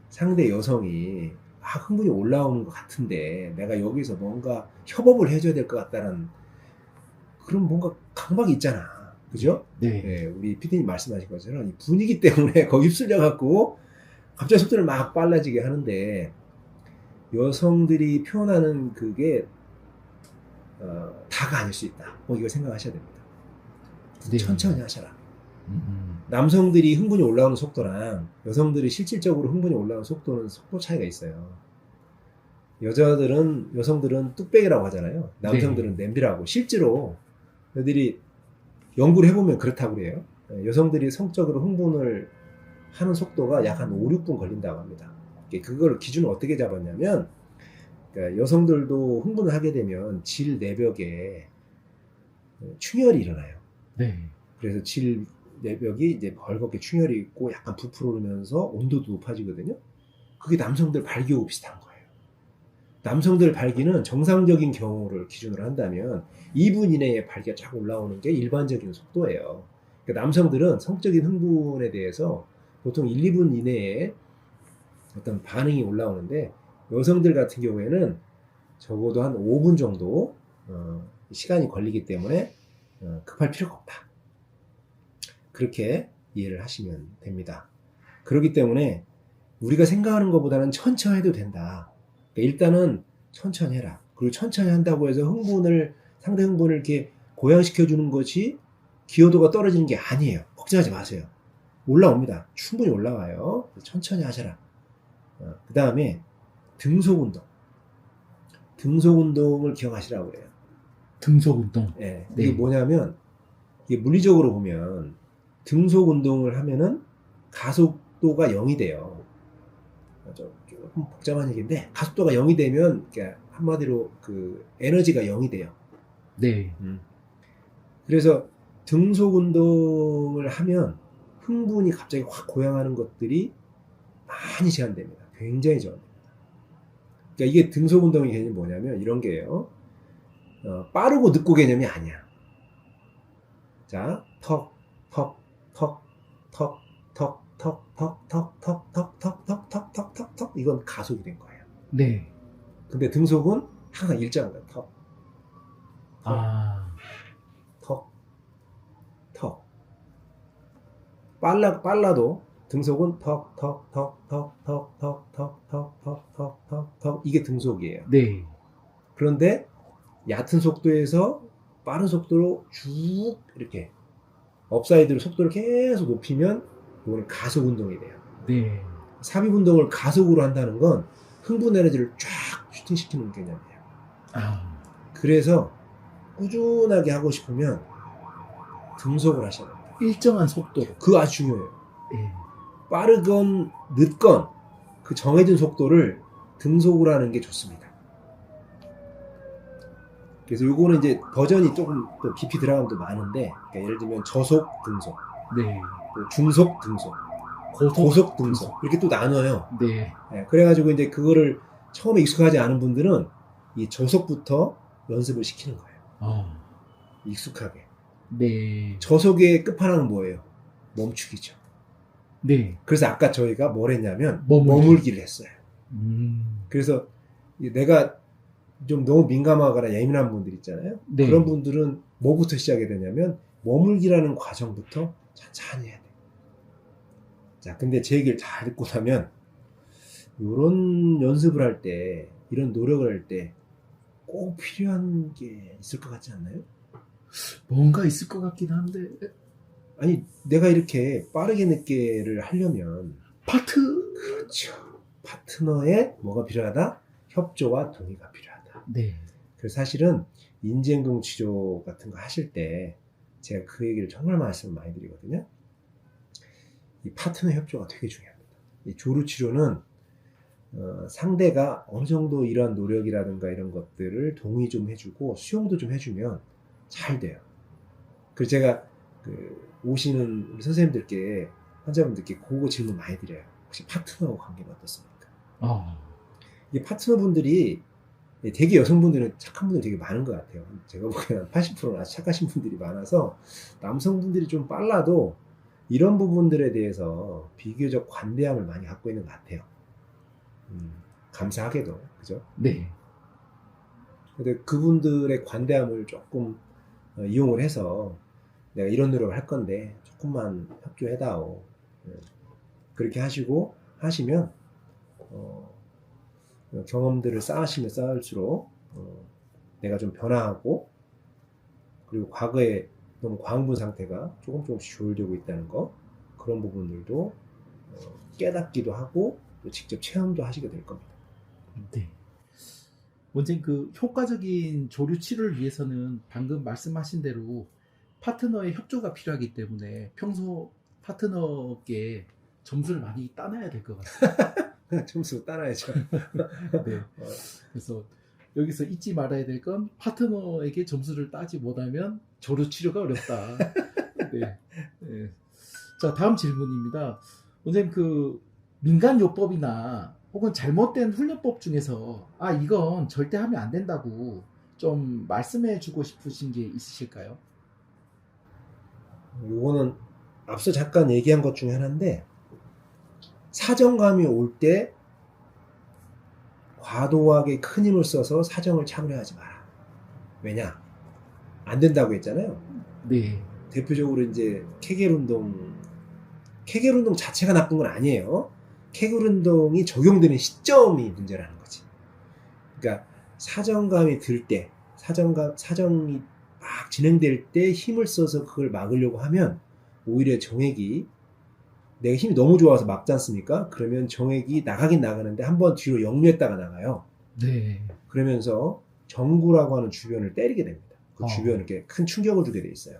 상대 여성이 흥분이 올라오는 것 같은데 내가 여기서 뭔가 협업을 해줘야 될 것 같다는 그런 뭔가 강박이 있잖아. 그죠? 네. 네, 우리 피디님 말씀하신 것처럼 이 분위기 때문에 거기 휩쓸려갖고 갑자기 속도를 막 빨라지게 하는데 여성들이 표현하는 그게 다가 아닐 수 있다. 이걸 생각하셔야 됩니다. 네. 천천히 하셔라. 남성들이 흥분이 올라오는 속도랑 여성들이 실질적으로 흥분이 올라오는 속도는 속도 차이가 있어요. 여성들은 뚝배기라고 하잖아요. 남성들은 냄비라고. 실제로 애들이 연구를 해보면 그렇다고 그래요. 여성들이 성적으로 흥분을 하는 속도가 약 한 5, 6분 걸린다고 합니다. 그걸 기준을 어떻게 잡았냐면 그러니까 여성들도 흥분을 하게 되면 질 내벽에 충혈이 일어나요. 네. 그래서 질 내벽이 이제 벌겋게 충혈이 있고 약간 부풀어오면서 온도도 높아지거든요. 그게 남성들 발기하고 비슷한 거예요. 남성들 발기는 정상적인 경우를 기준으로 한다면 2분 이내에 발기가 쫙 올라오는 게 일반적인 속도예요. 그러니까 남성들은 성적인 흥분에 대해서 보통 1, 2분 이내에 어떤 반응이 올라오는데 여성들 같은 경우에는 적어도 한 5분 정도 시간이 걸리기 때문에 급할 필요가 없다. 그렇게 이해를 하시면 됩니다. 그렇기 때문에 우리가 생각하는 것보다는 천천히 해도 된다. 그러니까 일단은 천천히 해라. 그리고 천천히 한다고 해서 상대 흥분을 이렇게 고양시켜 주는 것이 기여도가 떨어지는 게 아니에요. 걱정하지 마세요. 올라옵니다. 충분히 올라와요. 천천히 하셔라. 그 다음에 등속 운동. 등속 운동을 기억하시라고 해요. 등속 운동. 네. 이게 뭐냐면 이게 물리적으로 보면 등속 운동을 하면은 가속도가 0이 돼요. 조금 복잡한 얘기인데 가속도가 0이 되면 그러니까 한마디로 그 에너지가 0이 돼요. 네. 그래서 등속 운동을 하면 흥분이 갑자기 확 고양하는 것들이 많이 제한됩니다. 굉장히 제한됩니다. 그러니까 이게 등속 운동의 개념이 뭐냐면 이런 게요. 빠르고 늦고 개념이 아니야. 자, 턱, 턱, 턱, 턱, 턱, 턱, 턱, 턱, 턱, 턱, 턱, 턱, 턱, 턱, 턱, 턱, 이건 가속이 된 거예요. 네. 근데 등속은 항상 일정한 거예요. 턱, 턱, 턱. 빨라도 등속은 턱, 턱, 턱, 턱, 턱, 턱, 턱, 턱, 턱, 턱, 턱, 턱, 이게 등속이에요. 네. 그런데 얕은 속도에서 빠른 속도로 쭉 이렇게 업사이드로 속도를 계속 높이면 이거는 가속 운동이 돼요. 네. 삽입 운동을 가속으로 한다는 건 흥분 에너지를 쫙 슈팅시키는 개념이에요. 그래서 꾸준하게 하고 싶으면 등속을 하셔야 됩니다. 일정한 속도로. 그거 아주 중요해요. 네. 빠르건 늦건 그 정해진 속도를 등속으로 하는 게 좋습니다. 그래서 요거는 이제 버전이 조금 또 깊이 들어가면 또 많은데 그러니까 예를 들면 저속 등속, 네. 또 중속 등속, 고속 등속 이렇게 또 나눠요. 네. 네, 그래가지고 이제 그거를 처음에 익숙하지 않은 분들은 이 저속부터 연습을 시키는 거예요. 익숙하게. 네. 저속의 끝판왕은 뭐예요? 멈추기죠. 네. 그래서 아까 저희가 뭘 했냐면 머물기. 머물기를 했어요. 그래서 내가 좀 너무 민감하거나 예민한 분들 있잖아요. 네. 그런 분들은 뭐부터 시작해야 되냐면 머물기라는 과정부터 천천히 해야 돼요. 자, 근데 제 얘기를 잘 듣고 나면 이런 연습을 할 때, 이런 노력을 할 때 꼭 필요한 게 있을 것 같지 않나요? 뭔가 있을 것 같긴 한데. 아니, 내가 이렇게 빠르게 늦게를 하려면 파트. 그렇죠. 파트너의 뭐가 필요하다? 협조와 동의가 필요하다. 네. 그래서 사실은 인지행동 치료 같은 거 하실 때 제가 그 얘기를 정말 말씀을 많이 드리거든요. 이 파트너 협조가 되게 중요합니다. 이 조루 치료는 상대가 어느 정도 이러한 노력이라든가 이런 것들을 동의 좀 해주고 수용도 좀 해주면 잘 돼요. 그래서 제가 오시는 우리 선생님들께 환자분들께 그거 질문 많이 드려요. 혹시 파트너 관계는 어떻습니까? 아, 이게 파트너분들이 되게 여성분들은 착한 분들이 되게 많은 것 같아요. 제가 보기에는 80%는 아주 착하신 분들이 많아서 남성분들이 좀 빨라도 이런 부분들에 대해서 비교적 관대함을 많이 갖고 있는 것 같아요. 감사하게도 그죠? 네. 근데 그분들의 관대함을 조금 이용을 해서 내가 이런 노력을 할 건데 조금만 협조해다오. 그렇게 하시면 경험들을 쌓으시면 쌓을수록 내가 좀 변화하고 그리고 과거에 너무 광분 상태가 조금씩 조율되고 있다는 거 그런 부분들도 깨닫기도 하고 또 직접 체험도 하시게 될 겁니다. 네. 원장님 그 효과적인 조류 치료를 위해서는 방금 말씀하신 대로 파트너의 협조가 필요하기 때문에 평소 파트너께 점수를 많이 따놔야 될 것 같아요. 점수 따라야죠. 네. 그래서 여기서 잊지 말아야 될 건 파트너에게 점수를 따지 못하면 조류 치료가 어렵다. 네. 네. 자, 다음 질문입니다. 원장님 그 민간요법이나 혹은 잘못된 훈련법 중에서 이건 절대 하면 안 된다고 좀 말씀해 주고 싶으신 게 있으실까요? 요거는 앞서 잠깐 얘기한 것 중에 하나인데 사정감이 올 때 과도하게 큰 힘을 써서 사정을 차분하지 마라. 왜냐? 안 된다고 했잖아요. 네. 대표적으로 이제 케겔 운동 자체가 나쁜 건 아니에요. 케겔 운동이 적용되는 시점이 문제라는 거지. 그러니까 사정감이 들 때, 사정이 막 진행될 때 힘을 써서 그걸 막으려고 하면 오히려 정액이 내가 힘이 너무 좋아서 막지 않습니까? 그러면 정액이 나가긴 나가는데 한번 뒤로 역류했다가 나가요. 네. 그러면서 정구라고 하는 주변을 때리게 됩니다. 그 주변에 이렇게 큰 충격을 주게 돼 있어요.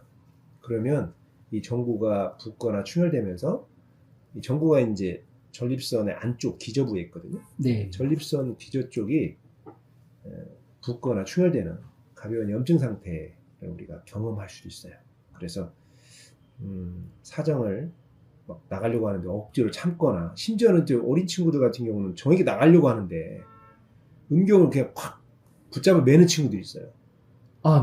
그러면 이 정구가 붓거나 충혈되면서 이 정구가 이제 전립선의 안쪽 기저부에 있거든요. 네. 전립선 기저 쪽이 붓거나 충혈되는 가벼운 염증 상태를 우리가 경험할 수도 있어요. 그래서 사정을 막 나가려고 하는데 억지로 참거나 심지어는 좀 어린 친구들 같은 경우는 정액이 나가려고 하는데 음경을 그냥 팍 붙잡아 매는 친구들이 있어요.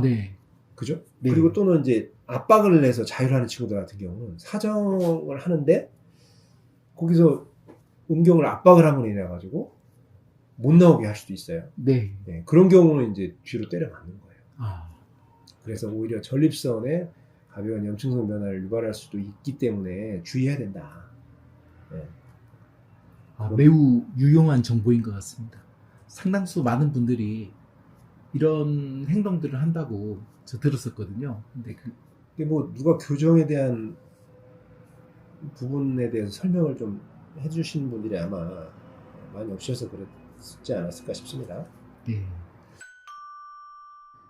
네. 그죠? 네. 그리고 또는 이제 압박을 내서 자율하는 친구들 같은 경우는 사정을 하는데 거기서 음경을 압박을 함으로 인해 가지고 못 나오게 할 수도 있어요. 네. 네, 그런 경우는 이제 뒤로 때려 맞는 거예요. 아, 그래서 오히려 전립선에 가벼운 염증성 변화를 유발할 수도 있기 때문에 주의해야 된다. 네. 매우 유용한 정보인 것 같습니다. 상당수 많은 분들이 이런 행동들을 한다고 저 들었었거든요. 근데 이게 뭐 누가 교정에 대한 부분에 대해서 설명을 좀 해주시는 분들이 아마 많이 없으셔서 그렇지 않았을까 싶습니다. 네.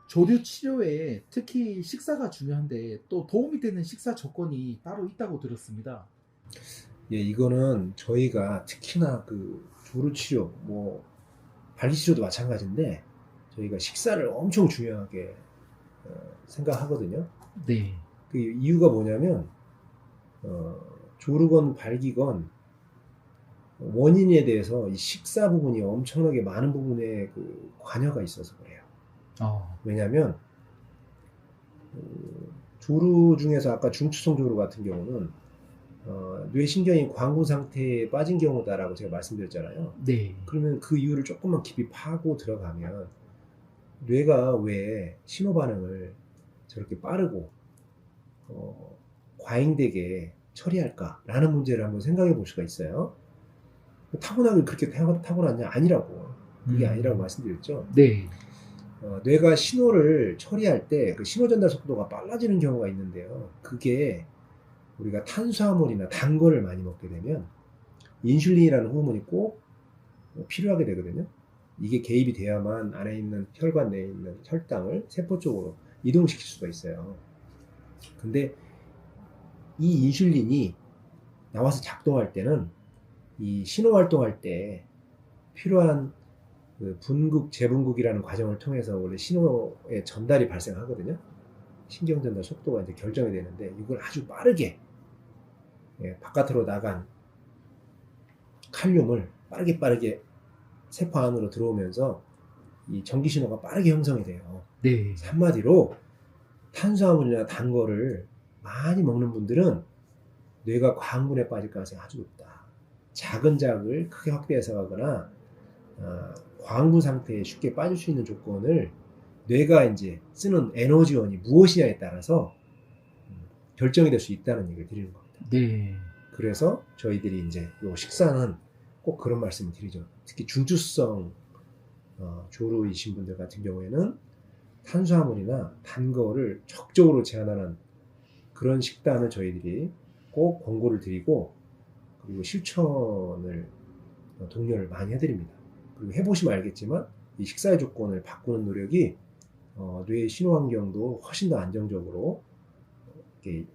조류 치료에 특히 식사가 중요한데 또 도움이 되는 식사 조건이 따로 있다고 들었습니다. 예, 이거는 저희가 특히나 그 조루 치료, 뭐 발기 치료도 마찬가지인데 저희가 식사를 엄청 중요하게 생각하거든요. 네. 그 이유가 뭐냐면 조루건 발기건 원인에 대해서 이 식사 부분이 엄청나게 많은 부분에 그 관여가 있어서 그래요. 왜냐하면 조루 중에서 아까 중추성 조루 같은 경우는 뇌신경이 광분 상태에 빠진 경우다라고 제가 말씀드렸잖아요. 네. 그러면 그 이유를 조금만 깊이 파고 들어가면 뇌가 왜 신호 반응을 저렇게 빠르고 과잉되게 처리할까라는 문제를 한번 생각해 볼 수가 있어요. 타고나길 그렇게 타고났냐? 아니라고. 그게 아니라고 말씀드렸죠. 네. 뇌가 신호를 처리할 때 그 신호 전달 속도가 빨라지는 경우가 있는데요. 그게 우리가 탄수화물이나 단 거를 많이 먹게 되면 인슐린이라는 호르몬이 꼭 필요하게 되거든요. 이게 개입이 돼야만 안에 있는 혈관 내에 있는 혈당을 세포 쪽으로 이동시킬 수가 있어요. 근데 이 인슐린이 나와서 작동할 때는 이 신호 활동할 때 필요한 그 분극, 재분극이라는 과정을 통해서 원래 신호의 전달이 발생하거든요. 신경 전달 속도가 이제 결정이 되는데 이걸 아주 빠르게 바깥으로 나간 칼륨을 빠르게 세포 안으로 들어오면서 이 전기 신호가 빠르게 형성이 돼요. 네. 한마디로 탄수화물이나 단 거를 많이 먹는 분들은 뇌가 과흥분에 빠질 가능성이 아주 높다. 작은 자극을 크게 확대해서 하거나 과흥분 상태에 쉽게 빠질 수 있는 조건을 뇌가 이제 쓰는 에너지원이 무엇이냐에 따라서 결정이 될 수 있다는 얘기를 드리는 겁니다. 네. 그래서 저희들이 이제 요 식사는 꼭 그런 말씀을 드리죠. 특히 중추성 조루이신 분들 같은 경우에는 탄수화물이나 단 거를 적극적으로 제한하는 그런 식단을 저희들이 꼭 권고를 드리고 그리고 실천을 독려를 많이 해드립니다. 그리고 해보시면 알겠지만 이 식사의 조건을 바꾸는 노력이 뇌의 신호 환경도 훨씬 더 안정적으로 이렇게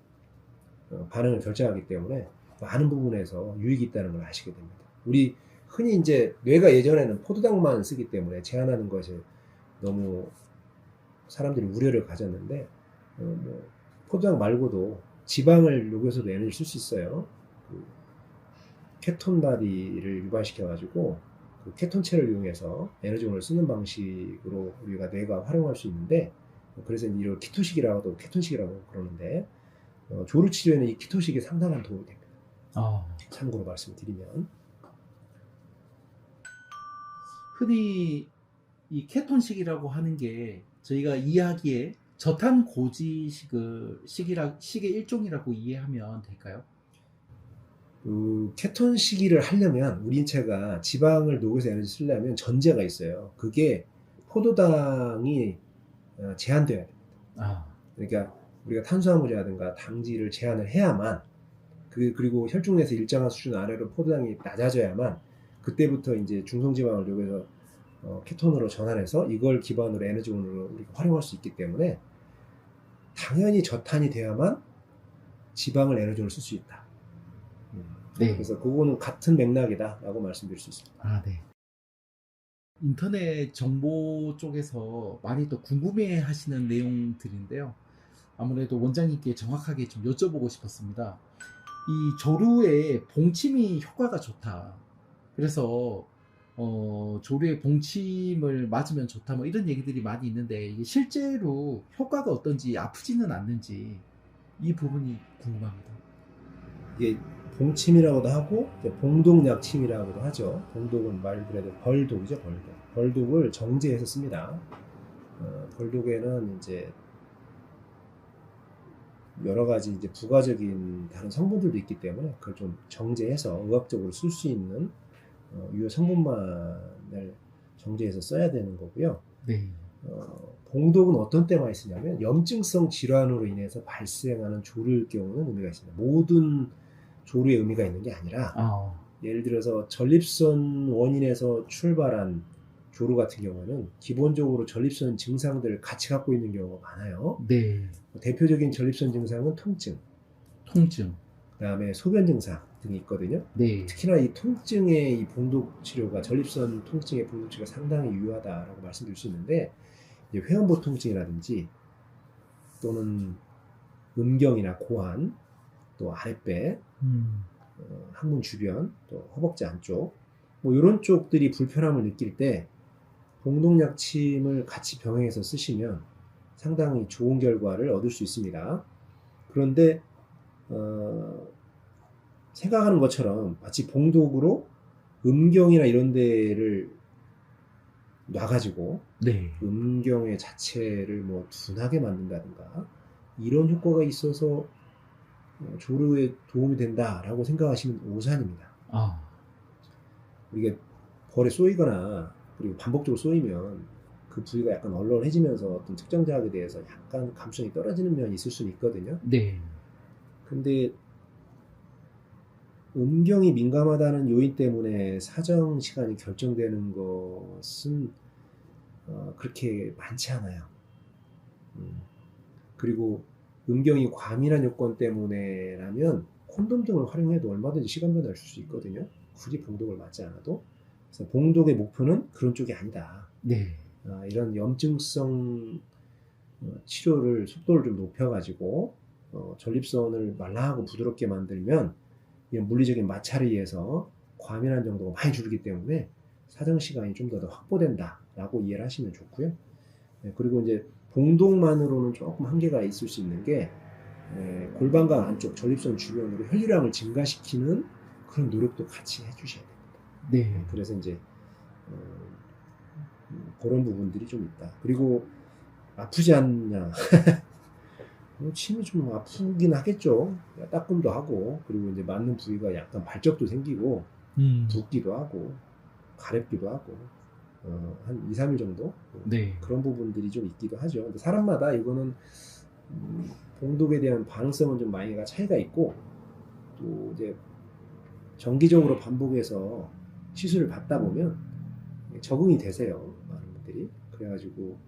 반응을 결정하기 때문에 많은 부분에서 유익이 있다는 걸 아시게 됩니다. 우리 흔히 이제 뇌가 예전에는 포도당만 쓰기 때문에 제한하는 것에 너무 사람들이 우려를 가졌는데 뭐 포도당 말고도 지방을 녹여서도 에너지를 쓸 수 있어요. 그 케톤다리를 유발시켜가지고 그 케톤체를 이용해서 에너지원을 쓰는 방식으로 우리가 뇌가 활용할 수 있는데 그래서 이걸 키토식이라고도 케톤식이라고 그러는데 조루 치료에는 이 키토식이 상당한 도움이 됩니다. 참고로 말씀드리면 흔히 이 케톤식이라고 하는 게 저희가 이해하기에 저탄고지식의 일종이라고 이해하면 될까요? 그 케톤 시기를 하려면 우리 인체가 지방을 녹여서 에너지 쓰려면 전제가 있어요. 그게 포도당이 제한돼야 됩니다. 그러니까 우리가 탄수화물이라든가 당질을 제한을 해야만 그리고 혈중 내에서 일정한 수준 아래로 포도당이 낮아져야만 그때부터 이제 중성지방을 녹여서 케톤으로 전환해서 이걸 기반으로 에너지원으로 우리가 활용할 수 있기 때문에 당연히 저탄이 돼야만 지방을 에너지원으로 쓸 수 있다. 네. 그래서 그거는 같은 맥락이다라고 말씀드릴 수 있습니다. 네. 인터넷 정보 쪽에서 많이 또 궁금해 하시는 내용들인데요. 아무래도 원장님께 정확하게 좀 여쭤보고 싶었습니다. 이 조루에 봉침이 효과가 좋다. 그래서 조루에 봉침을 맞으면 좋다. 뭐 이런 얘기들이 많이 있는데 이게 실제로 효과가 어떤지 아프지는 않는지 이 부분이 궁금합니다. 이게 봉침이라고도 하고 봉독약침이라고도 하죠. 봉독은 말 그대로 벌독이죠. 벌독을 정제해서 씁니다. 벌독에는 이제 여러 가지 이제 부가적인 다른 성분들도 있기 때문에 그걸 좀 정제해서 의학적으로 쓸 수 있는 유효 성분만을 정제해서 써야 되는 거고요. 네. 봉독은 어떤 때만 쓰냐면 염증성 질환으로 인해서 발생하는 조루일 경우는 의미가 있습니다. 모든 조루에 의미가 있는 게 아니라 예를 들어서 전립선 원인에서 출발한 조루 같은 경우는 기본적으로 전립선 증상들을 같이 갖고 있는 경우가 많아요. 네. 대표적인 전립선 증상은 통증, 그다음에 소변 증상 등이 있거든요. 네. 특히나 이 통증의 이 봉독 치료가 전립선 통증의 봉독 치료가 상당히 유효하다라고 말씀드릴 수 있는데 이제 회원부 통증이라든지 또는 음경이나 고환, 또 아랫배, 항문 주변, 또 허벅지 안쪽 뭐 이런 쪽들이 불편함을 느낄 때 봉독약침을 같이 병행해서 쓰시면 상당히 좋은 결과를 얻을 수 있습니다. 그런데 생각하는 것처럼 마치 봉독으로 음경이나 이런 데를 놔가지고 음경의 자체를 뭐 둔하게 만든다든가 이런 효과가 있어서 조루에 도움이 된다라고 생각하시면 오산입니다. 이게 벌에 쏘이거나 그리고 반복적으로 쏘이면 그 부위가 약간 얼얼해지면서 어떤 특정 자극에 대해서 약간 감수성이 떨어지는 면이 있을 수는 있거든요. 근데 음경이 민감하다는 요인 때문에 사정 시간이 결정되는 것은 그렇게 많지 않아요. 그리고 음경이 과민한 요건 때문에라면 콘돔 등을 활용해도 얼마든지 시간 변화를 줄 수 있거든요. 굳이 봉독을 맞지 않아도. 그래서 봉독의 목표는 그런 쪽이 아니다. 이런 염증성 치료를 속도를 좀 높여가지고 전립선을 말랑하고 부드럽게 만들면 이 물리적인 마찰에 의해서 과민한 정도가 많이 줄기 때문에 사정 시간이 좀 더 확보된다라고 이해를 하시면 좋고요. 그리고 이제 봉독만으로는 조금 한계가 있을 수 있는 게 골반강 안쪽 전립선 주변으로 혈류량을 증가시키는 그런 노력도 같이 해주셔야 됩니다. 네. 그래서 이제 그런 부분들이 좀 있다. 그리고 아프지 않냐? 침이 좀 아프긴 하겠죠. 따끔도 하고, 그리고 이제 맞는 부위가 약간 발적도 생기고, 붓기도 하고, 가렵기도 하고, 한 2, 3일 정도? 네. 그런 부분들이 좀 있기도 하죠. 근데 사람마다 이거는 봉독에 대한 반응성은 좀 많이 차이가 있고, 또 이제 정기적으로 반복해서 시술을 받다 보면 적응이 되세요. 많은 분들이. 그래가지고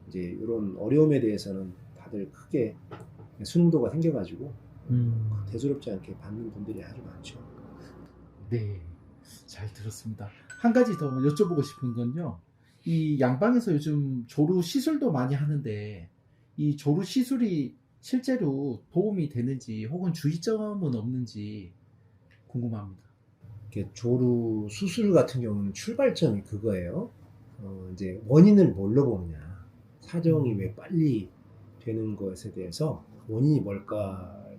이제 이런 어려움에 대해서는 다들 크게 순응도가 생겨가지고 대수롭지 않게 받는 분들이 아주 많죠. 네, 잘 들었습니다. 한 가지 더 여쭤보고 싶은 건요. 이 양방에서 요즘 조루 시술도 많이 하는데 이 조루 시술이 실제로 도움이 되는지 혹은 주의점은 없는지 궁금합니다. 이렇게 조루 수술 같은 경우는 출발점이 그거예요. 이제 원인을 뭘로 보느냐, 사정이 왜 빨리 되는 것에 대해서 원인이 뭘까를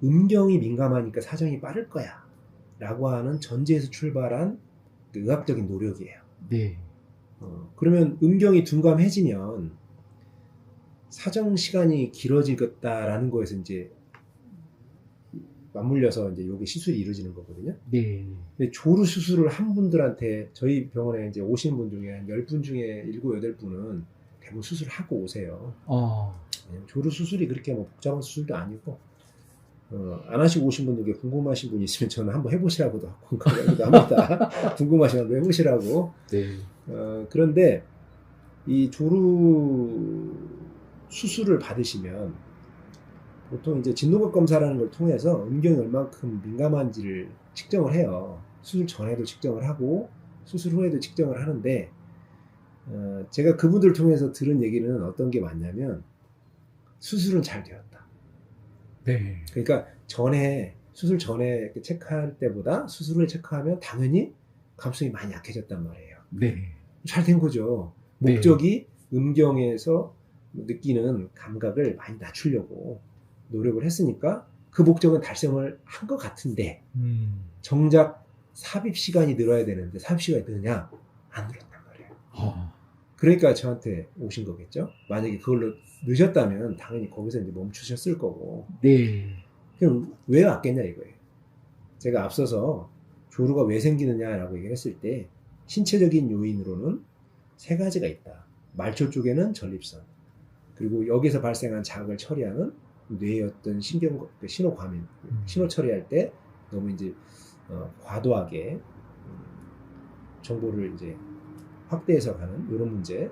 음경이 민감하니까 사정이 빠를 거야 라고 하는 전제에서 출발한 그 의학적인 노력이에요. 네. 그러면 음경이 둔감해지면 사정 시간이 길어지겠다라는 거에서 이제 맞물려서 이제 요게 시술이 이루어지는 거거든요. 네. 근데 조루 수술을 한 분들한테 저희 병원에 이제 오시는 분 중에 한 10분 중에 7, 8분은 대부분 수술하고 오세요. 조루 수술이 그렇게 뭐 복잡한 수술도 아니고 안 하시고 오신 분 중에 궁금하신 분 있으면 저는 한번 해보시라고도 하기도 합니다. 궁금하시면 한번 해보시라고. 네. 그런데 이 조루 수술을 받으시면 보통 이제 진동각 검사라는 걸 통해서 음경이 얼만큼 민감한지를 측정을 해요. 수술 전에도 측정을 하고 수술 후에도 측정을 하는데 제가 그분들을 통해서 들은 얘기는 어떤 게 맞냐면 수술은 잘 되었다. 네. 그러니까 수술 전에 체크할 때보다 수술 후에 체크하면 당연히 감수성이 많이 약해졌단 말이에요. 네. 잘 된 거죠. 목적이 음경에서 느끼는 감각을 많이 낮추려고 노력을 했으니까 그 목적은 달성을 한 것 같은데 정작 삽입 시간이 늘어야 되는데 삽입 시간이 느냐? 안 늘었단 말이에요. 그러니까 저한테 오신 거겠죠. 만약에 그걸로 늦었다면 당연히 거기서 이제 멈추셨을 거고. 네. 그럼 왜 왔겠냐 이거예요. 제가 앞서서 조루가 왜 생기느냐라고 얘기를 했을 때 신체적인 요인으로는 3가지가 있다. 말초 쪽에는 전립선, 그리고 여기서 발생한 자극을 처리하는 뇌의 어떤 신호 과민, 신호 처리할 때 너무 이제 과도하게 정보를 이제 확대해서 가는 이런 문제,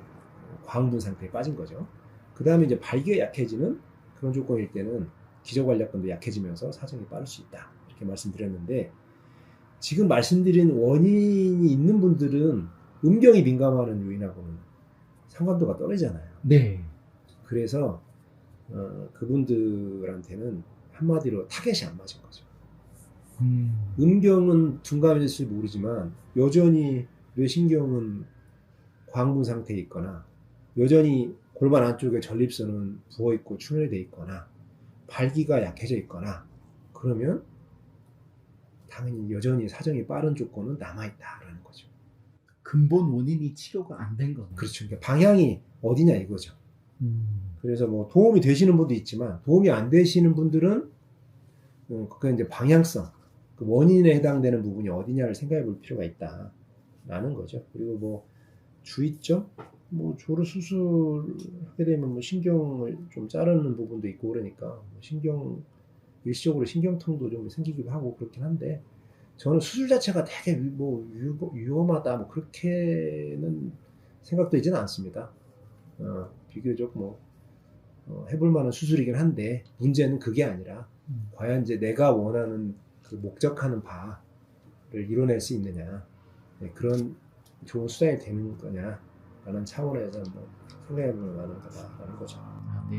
과흥분 상태에 빠진 거죠. 그 다음에 이제 발기가 약해지는 그런 조건일 때는 기저관략근도 약해지면서 사정이 빠를 수 있다. 이렇게 말씀드렸는데 지금 말씀드린 원인이 있는 분들은 음경이 민감한 요인하고는 상관도가 떨어지잖아요. 네. 그래서 그분들한테는 한마디로 타겟이 안 맞은 거죠. 음경은 둔감해질지 모르지만 여전히 뇌신경은 과흥분 상태에 있거나 여전히 골반 안쪽에 전립선은 부어있고 충혈이 돼 있거나 발기가 약해져 있거나 그러면 당연히 여전히 사정이 빠른 조건은 남아있다라는 거죠. 근본 원인이 치료가 안 된 거네요. 그렇죠. 그러니까 방향이 어디냐 이거죠. 그래서 뭐 도움이 되시는 분도 있지만 도움이 안 되시는 분들은 그 이제 방향성, 그 원인에 해당되는 부분이 어디냐를 생각해 볼 필요가 있다라는 거죠. 그리고 뭐 주의점, 뭐 조루 수술하게 되면 뭐 신경을 좀 자르는 부분도 있고 그러니까 일시적으로 신경통도 좀 생기기도 하고 그렇긴 한데 저는 수술 자체가 되게 뭐 위험하다 뭐 그렇게는 생각도 있지는 않습니다. 비교적 뭐 해볼 만한 수술이긴 한데 문제는 그게 아니라 과연 이제 내가 원하는 그 목적하는 바를 이뤄낼 수 있느냐, 그런 좋은 수단이 되는 거냐, 라는 차원에서 한번 생각해보면 하는 거다라는 거죠. 네.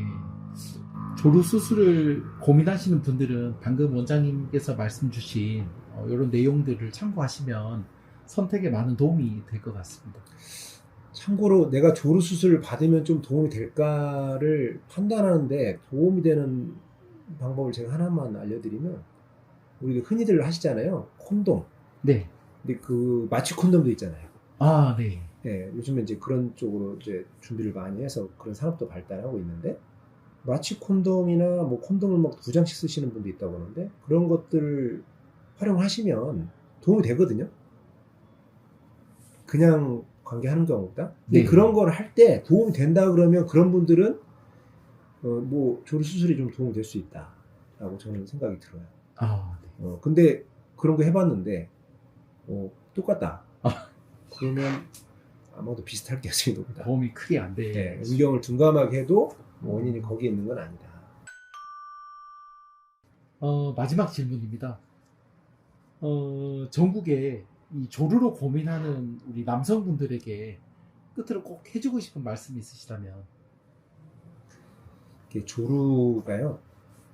조루 수술을 고민하시는 분들은 방금 원장님께서 말씀 주신 이런 내용들을 참고하시면 선택에 많은 도움이 될 것 같습니다. 참고로 내가 조루 수술을 받으면 좀 도움이 될까를 판단하는데 도움이 되는 방법을 제가 하나만 알려드리면, 우리도 흔히들 하시잖아요. 콘돔. 네. 근데 그 마취 콘돔도 있잖아요. 아, 네. 예, 요즘에 이제 그런 쪽으로 이제 준비를 많이 해서 그런 산업도 발달하고 있는데, 마취 콘돔이나 뭐 콘돔을 막 2장씩 쓰시는 분도 있다고 하는데, 그런 것들을 활용하시면 도움이 되거든요. 그냥 관계하는 경우보다. 근데 네. 그런 걸 할 때 도움이 된다 그러면 그런 분들은 뭐 조루 수술이 좀 도움이 될 수 있다라고 저는 생각이 들어요. 아, 네. 근데 그런 거 해봤는데 똑같다. 아. 그러면 아마도 비슷할 가능성이 높다. 도움이 크게 안 돼. 네, 음경을 둔감하게 해도 원인이 거기에 있는 건 아니다. 마지막 질문입니다. 전국에 이 조루로 고민하는 우리 남성분들에게 끝으로 꼭 해주고 싶은 말씀이 있으시다면. 이게 조루가요,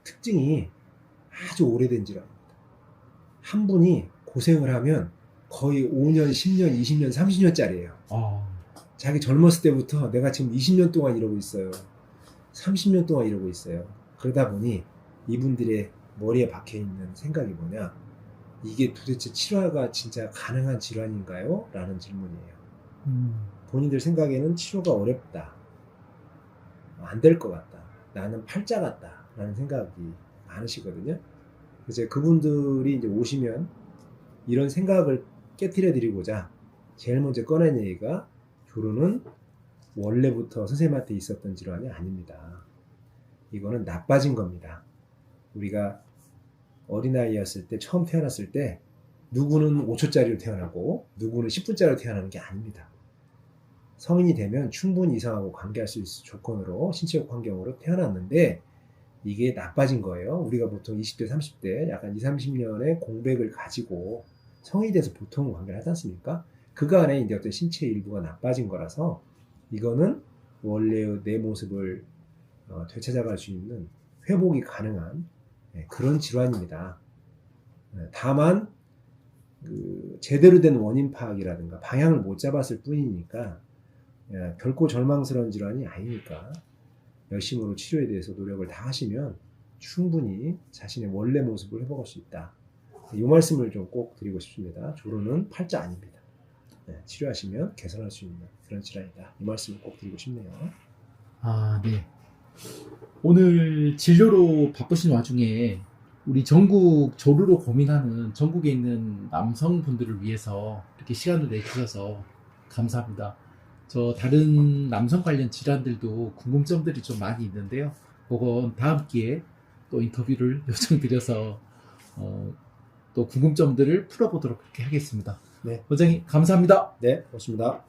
특징이 아주 오래된 질환입니다. 한 분이 고생을 하면 거의 5년, 10년, 20년, 30년짜리예요. 자기 젊었을 때부터 내가 지금 20년 동안 이러고 있어요. 30년 동안 이러고 있어요. 그러다 보니 이분들의 머리에 박혀있는 생각이 뭐냐, 이게 도대체 치료가 진짜 가능한 질환인가요? 라는 질문이에요. 본인들 생각에는 치료가 어렵다, 안 될 것 같다, 나는 팔자 같다 라는 생각이 많으시거든요. 이제 그분들이 이제 오시면 이런 생각을 깨트려 드리고자 제일 먼저 꺼낸 얘기가, 조루는 원래부터 선생님한테 있었던 질환이 아닙니다. 이거는 나빠진 겁니다. 우리가 어린아이였을 때, 처음 태어났을 때 누구는 5초짜리로 태어나고 누구는 10분짜리로 태어나는 게 아닙니다. 성인이 되면 충분히 이성하고 관계할 수 있을 조건으로, 신체적 환경으로 태어났는데 이게 나빠진 거예요. 우리가 보통 20대, 30대 약간 20, 30년의 공백을 가지고 성인이 돼서 보통 관계를 하지 않습니까? 그간에 이제 어떤 신체 일부가 나빠진 거라서 이거는 원래의 내 모습을 되찾아갈 수 있는, 회복이 가능한 그런 질환입니다. 다만 제대로 된 원인 파악이라든가 방향을 못 잡았을 뿐이니까 결코 절망스러운 질환이 아니니까 열심으로 치료에 대해서 노력을 다 하시면 충분히 자신의 원래 모습을 회복할 수 있다. 이 말씀을 좀 꼭 드리고 싶습니다. 조루는 팔자 아닙니다. 치료하시면 개선할 수 있는 그런 질환이다. 이 말씀을 꼭 드리고 싶네요. 아, 네. 오늘 진료로 바쁘신 와중에 우리 전국 조루로 고민하는 전국에 있는 남성분들을 위해서 이렇게 시간을 내주셔서 감사합니다. 저 다른 남성 관련 질환들도 궁금점들이 좀 많이 있는데요. 그건 다음 기회에 또 인터뷰를 요청드려서 또 궁금점들을 풀어보도록 그렇게 하겠습니다. 네. 원장님 감사합니다. 네, 고맙습니다.